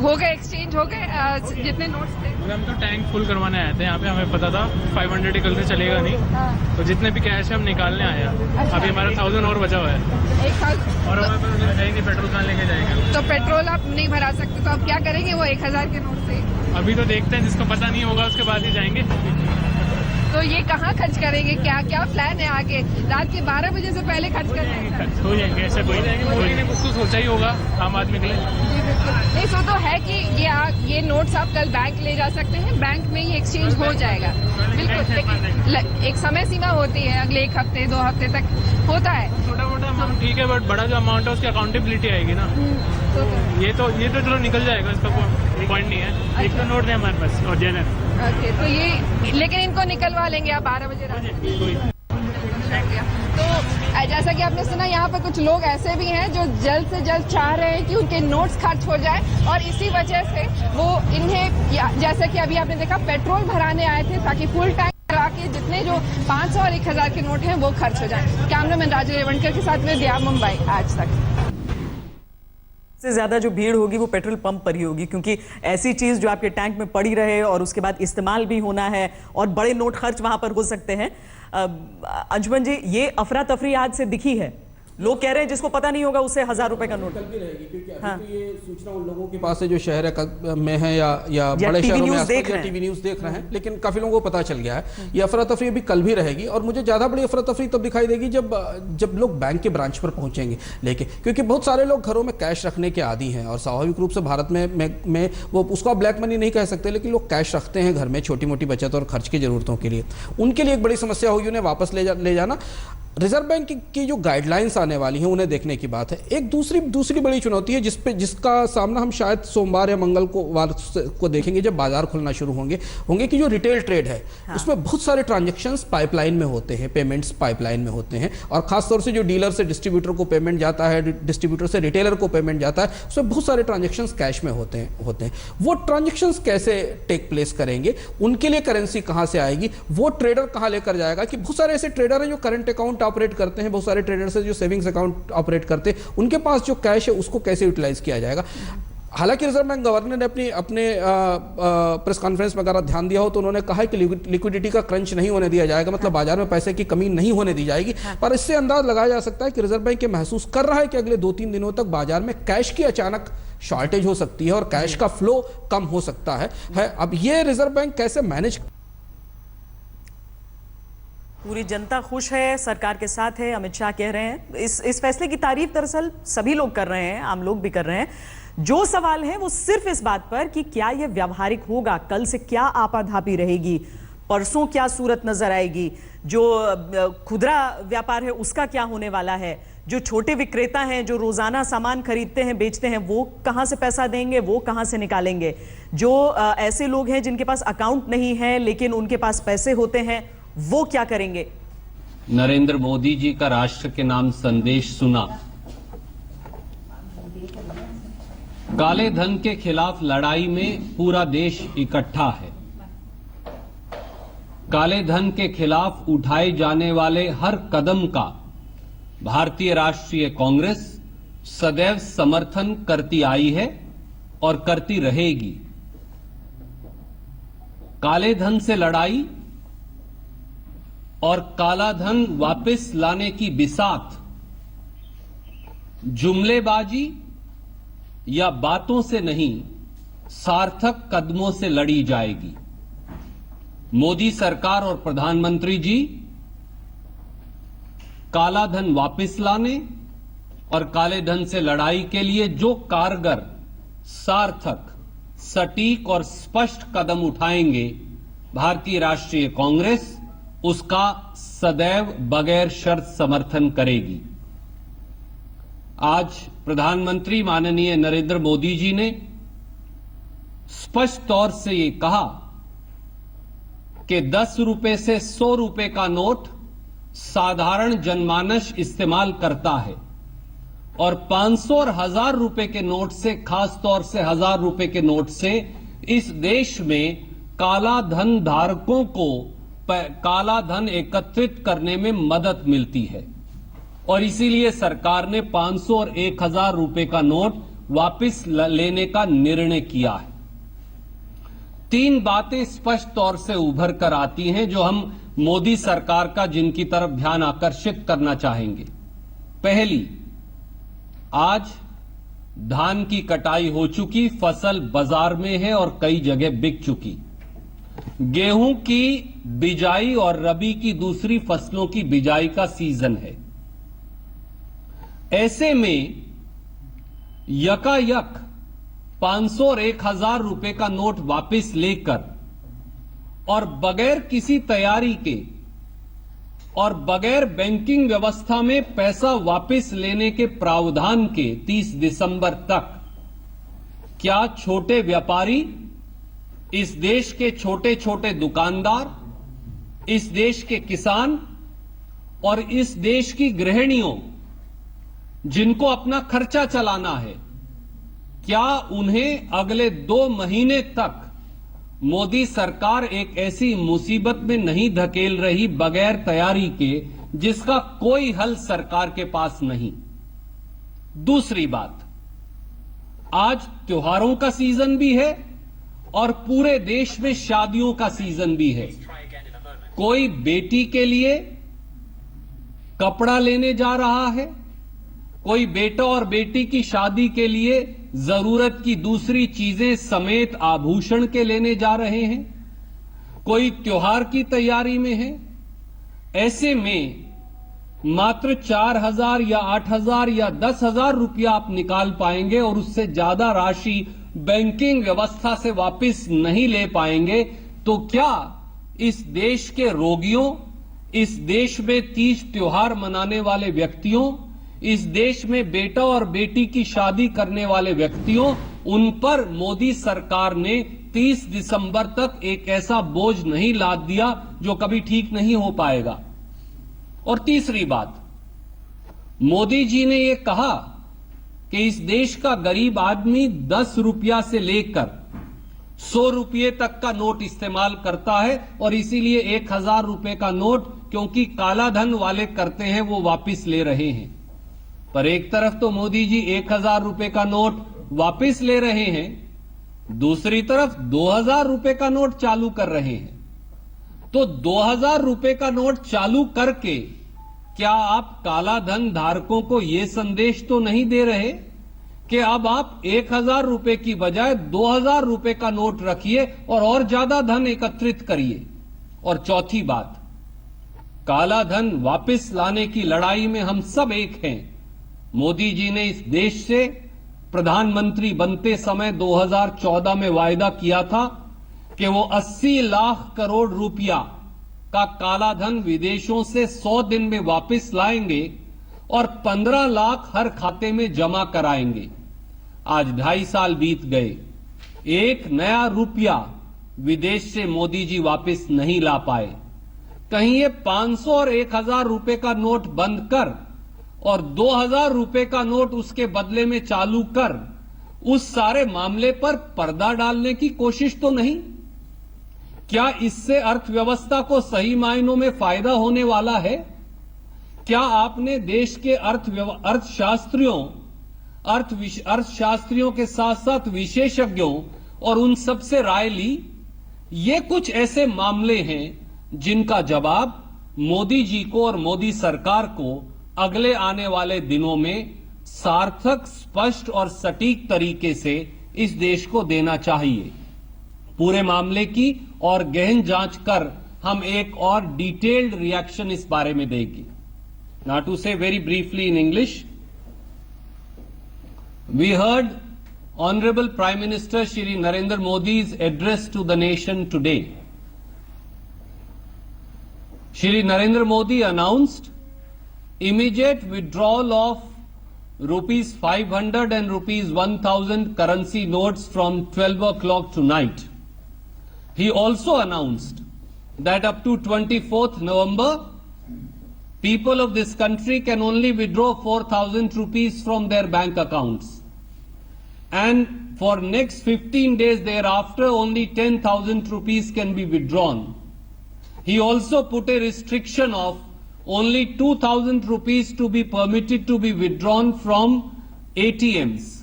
हो गए, एक्सचेंज हो गए जितने नोट्स थे? हम तो टैंक फुल करवाने आए थे यहाँ पे, हमें पता था 500 कल से चलेगा नहीं। हाँ। तो जितने भी कैश है हम निकालने आए हैं। अच्छा। अभी हमारा 1000 और बचा हुआ है। 1000 और हमें जाएंगे पेट्रोल कहाँ लेके जाएंगे? तो पेट्रोल आप नहीं भरा सकते, तो आप क्या करेंगे वो 1000 के नोट से? अभी तो देखते हैं, जिसको पता नहीं होगा उसके बाद ही जाएंगे। तो ये कहाँ खर्च करेंगे? क्या क्या प्लान है आगे? रात के 12 बजे से पहले खर्च करेंगे? खर्च हो जाएंगे, ऐसा कोई नहीं, कुछ तो सोचा ही होगा आम आदमी के लिए। नहीं, सो तो है कि ये नोट्स आप कल बैंक ले जा सकते हैं, बैंक में ही एक्सचेंज हो जाएगा। बिल्कुल, लेकिन एक समय सीमा होती है, अगले 1 हफ्ते 2 हफ्ते तक होता है। छोटा मोटा अमाउंट ठीक है, बट बड़ा जो अमाउंट है उसकी अकाउंटेबिलिटी आएगी ना। ये तो चलो निकल जाएगा, इसका कोई पॉइंट नहीं है। 1-2 नोट है हमारे पास और जनरल। ओके, तो ये लेकिन इनको निकलवा लेंगे आप 12 बजे रात। तो जैसा कि आपने सुना, यहाँ पर कुछ लोग ऐसे भी हैं जो जल्द से जल्द चाह रहे हैं कि उनके नोट्स खर्च हो जाए, और इसी वजह से वो इन्हें, जैसा कि अभी आपने देखा, पेट्रोल भराने आए थे ताकि फुल टैंक करा के जितने जो 500 और 1000 के नोट हैं वो खर्च हो जाए। कैमरामैन राजू रेवणकर के साथ में दिया, मुंबई आज तक। से ज्यादा जो भीड़ होगी वो पेट्रोल पंप पर ही होगी, क्योंकि ऐसी चीज जो आपके टैंक में पड़ी रहे और उसके बाद इस्तेमाल भी होना है और बड़े नोट खर्च वहां पर हो सकते हैं। अंजुमन जी, ये अफरा तफरी आज से दिखी है। लोग कह रहे हैं जिसको पता नहीं होगा उसे 1000 रुपए का नोट कल भी रहेगी, क्योंकि अभी तो ये सूचना उन लोगों के पास है जो शहर में है या बड़े टीवी शहरों में न्यूज़ देख रहे हैं, लेकिन काफी लोगों को पता चल गया है। ये अफरा तफरी भी कल भी रहेगी, और मुझे ज्यादा बड़ी अफरा तफरी तब दिखाई देगी जब लोग बैंक के ब्रांच पर पहुंचेंगे लेके, क्योंकि बहुत सारे लोग घरों में कैश रखने के आदी हैं, और स्वाभाविक रूप से भारत में वो उसको ब्लैक मनी नहीं कह सकते, लेकिन लोग कैश रखते हैं घर में छोटी मोटी बचत और खर्च की जरूरतों के लिए। उनके लिए एक बड़ी समस्या होगी उन्हें वापस ले जाना। रिजर्व बैंक की जो गाइडलाइंस आने वाली हैं उन्हें देखने की बात है। एक दूसरी बड़ी चुनौती है जिसका सामना हम शायद सोमवार या मंगल को देखेंगे, जब बाजार खुलना शुरू होंगे कि जो रिटेल ट्रेड है, हाँ। उसमें बहुत सारे ट्रांजैक्शंस पाइपलाइन में होते हैं, पेमेंट्स पाइपलाइन में होते हैं, और खासतौर से जो डीलर से डिस्ट्रीब्यूटर को पेमेंट जाता है, डिस्ट्रीब्यूटर से रिटेलर को पेमेंट जाता है, उसमें बहुत सारे ट्रांजेक्शन्स कैश में होते हैं। वो ट्रांजेक्शन्स कैसे टेक प्लेस करेंगे, उनके लिए करेंसी कहाँ से आएगी, वो ट्रेडर कहाँ लेकर जाएगा, कि बहुत सारे ऐसे ट्रेडर हैं जो करंट अकाउंट ऑपरेट करते हैं, बहुत सारे ट्रेडर्स हैं जो सेविंग्स अकाउंट ऑपरेट करते हैं, उनके पास जो कैश है उसको कैसे यूटिलाइज किया जाएगा। हालांकि रिजर्व बैंक गवर्नर ने अपने प्रेस कॉन्फ्रेंस में अगर ध्यान दिया हो तो उन्होंने कहा है कि लिक्विडिटी का क्रंच नहीं होने दिया जाएगा, मतलब बाजार में पैसे की कमी नहीं होने दी जाएगी। पर इससे अंदाज लगाया जा सकता है कि रिजर्व बैंक ये महसूस कर रहा है कि अगले 2-3 दिनों तक बाजार में कैश की अचानक शॉर्टेज हो सकती है और कैश का फ्लो कम हो सकता है। अब ये रिजर्व बैंक कैसे मैनेज। पूरी जनता खुश है, सरकार के साथ है, अमित शाह कह रहे हैं। इस फैसले की तारीफ दरअसल सभी लोग कर रहे हैं, आम लोग भी कर रहे हैं। जो सवाल है वो सिर्फ इस बात पर कि क्या यह व्यावहारिक होगा, कल से क्या आपाधापी रहेगी, परसों क्या सूरत नजर आएगी, जो खुदरा व्यापार है उसका क्या होने वाला है, जो छोटे विक्रेता हैं जो रोजाना सामान खरीदते हैं बेचते हैं वो कहां से पैसा देंगे, वो कहां से निकालेंगे, जो ऐसे लोग हैं जिनके पास अकाउंट नहीं है लेकिन उनके पास पैसे होते हैं वो क्या करेंगे। नरेंद्र मोदी जी का राष्ट्र के नाम संदेश सुना। काले धन के खिलाफ लड़ाई में पूरा देश इकट्ठा है। काले धन के खिलाफ उठाए जाने वाले हर कदम का भारतीय राष्ट्रीय कांग्रेस सदैव समर्थन करती आई है और करती रहेगी। काले धन से लड़ाई और काला धन वापस लाने की बिसात जुमलेबाजी या बातों से नहीं, सार्थक कदमों से लड़ी जाएगी। मोदी सरकार और प्रधानमंत्री जी काला धन वापस लाने और काले धन से लड़ाई के लिए जो कारगर, सार्थक, सटीक और स्पष्ट कदम उठाएंगे, भारतीय राष्ट्रीय कांग्रेस उसका सदैव बगैर शर्त समर्थन करेगी। आज प्रधानमंत्री माननीय नरेंद्र मोदी जी ने स्पष्ट तौर से ये कहा कि 10 रुपए से 100 रुपए का नोट साधारण जनमानस इस्तेमाल करता है और 500 और 1000 रुपए के नोट से, खास तौर से 1000 रुपए के नोट से इस देश में काला धन धारकों को काला धन एकत्रित करने में मदद मिलती है और इसीलिए सरकार ने 500 और 1000 रुपए का नोट वापस लेने का निर्णय किया है। 3 बातें स्पष्ट तौर से उभर कर आती हैं जो हम मोदी सरकार का जिनकी तरफ ध्यान आकर्षित करना चाहेंगे। पहली, आज धान की कटाई हो चुकी, फसल बाजार में है और कई जगह बिक चुकी। गेहूं की बिजाई और रबी की दूसरी फसलों की बिजाई का सीजन है। ऐसे में यकायक 500 और 1000 रुपए का नोट वापस लेकर और बगैर किसी तैयारी के और बगैर बैंकिंग व्यवस्था में पैसा वापस लेने के प्रावधान के 30 दिसंबर तक क्या छोटे व्यापारी, इस देश के छोटे छोटे दुकानदार, इस देश के किसान और इस देश की गृहिणियों जिनको अपना खर्चा चलाना है, क्या उन्हें अगले 2 महीने तक मोदी सरकार एक ऐसी मुसीबत में नहीं धकेल रही बगैर तैयारी के जिसका कोई हल सरकार के पास नहीं? दूसरी बात, आज त्योहारों का सीजन भी है और पूरे देश में शादियों का सीजन भी है। कोई बेटी के लिए कपड़ा लेने जा रहा है, कोई बेटा और बेटी की शादी के लिए जरूरत की दूसरी चीजें समेत आभूषण के लेने जा रहे हैं, कोई त्योहार की तैयारी में है। ऐसे में मात्र 4000 या 8000 या 10,000 रुपया आप निकाल पाएंगे और उससे ज्यादा राशि बैंकिंग व्यवस्था से वापस नहीं ले पाएंगे तो क्या इस देश के रोगियों, इस देश में तीज त्योहार मनाने वाले व्यक्तियों, इस देश में बेटा और बेटी की शादी करने वाले व्यक्तियों, उन पर मोदी सरकार ने 30 दिसंबर तक एक ऐसा बोझ नहीं लाद दिया जो कभी ठीक नहीं हो पाएगा? और तीसरी बात, मोदी जी ने यह कहा कि इस देश का गरीब आदमी 10 रुपया से लेकर 100 रुपये तक का नोट इस्तेमाल करता है और इसीलिए 1000 रुपए का नोट क्योंकि काला धन वाले करते हैं वो वापस ले रहे हैं। पर एक तरफ तो मोदी जी 1000 रुपए का नोट वापस ले रहे हैं, दूसरी तरफ 2000 रुपए का नोट चालू कर रहे हैं। तो 2000 रुपए का नोट चालू करके क्या आप काला धन धारकों को यह संदेश तो नहीं दे रहे कि अब आप 1000 रुपए की बजाय 2000 रुपए का नोट रखिए और ज्यादा धन एकत्रित करिए? और चौथी बात, काला धन वापस लाने की लड़ाई में हम सब एक हैं। मोदी जी ने इस देश से प्रधानमंत्री बनते समय 2014 में वायदा किया था कि वो 80 लाख करोड़ रुपया का काला धन विदेशों से 100 दिन में वापस लाएंगे और 15 लाख हर खाते में जमा कराएंगे। आज 2.5 साल बीत गए, एक नया रुपया विदेश से मोदी जी वापस नहीं ला पाए। कहीं ये 500 और 1000 रुपए का नोट बंद कर और 2000 रुपए का नोट उसके बदले में चालू कर उस सारे मामले पर पर्दा डालने की कोशिश तो नहीं? क्या इससे अर्थव्यवस्था को सही मायनों में फायदा होने वाला है? क्या आपने देश के अर्थशास्त्रियों के साथ साथ विशेषज्ञों और उन सब से राय ली? ये कुछ ऐसे मामले हैं जिनका जवाब मोदी जी को और मोदी सरकार को अगले आने वाले दिनों में सार्थक, स्पष्ट और सटीक तरीके से इस देश को देना चाहिए। पूरे मामले की और गहन जांच कर हम एक और डिटेल्ड रिएक्शन इस बारे में देंगे। Now to say very briefly in English, We heard Honorable Prime Minister Shri Narendra Modi's address to the nation today. Shri Narendra Modi announced immediate withdrawal of rupees 500 and rupees 1000 currency notes from 12 o'clock tonight. He also announced that up to 24th November, people of this country can only withdraw 4,000 rupees from their bank accounts. And for next 15 days thereafter, only 10,000 rupees can be withdrawn. He also put a restriction of only 2,000 rupees to be permitted to be withdrawn from ATMs.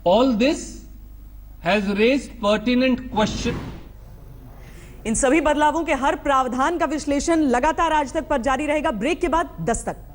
All this has raised pertinent questions. इन सभी बदलावों के हर प्रावधान का विश्लेषण लगातार आज तक पर जारी रहेगा। ब्रेक के बाद दस्तक।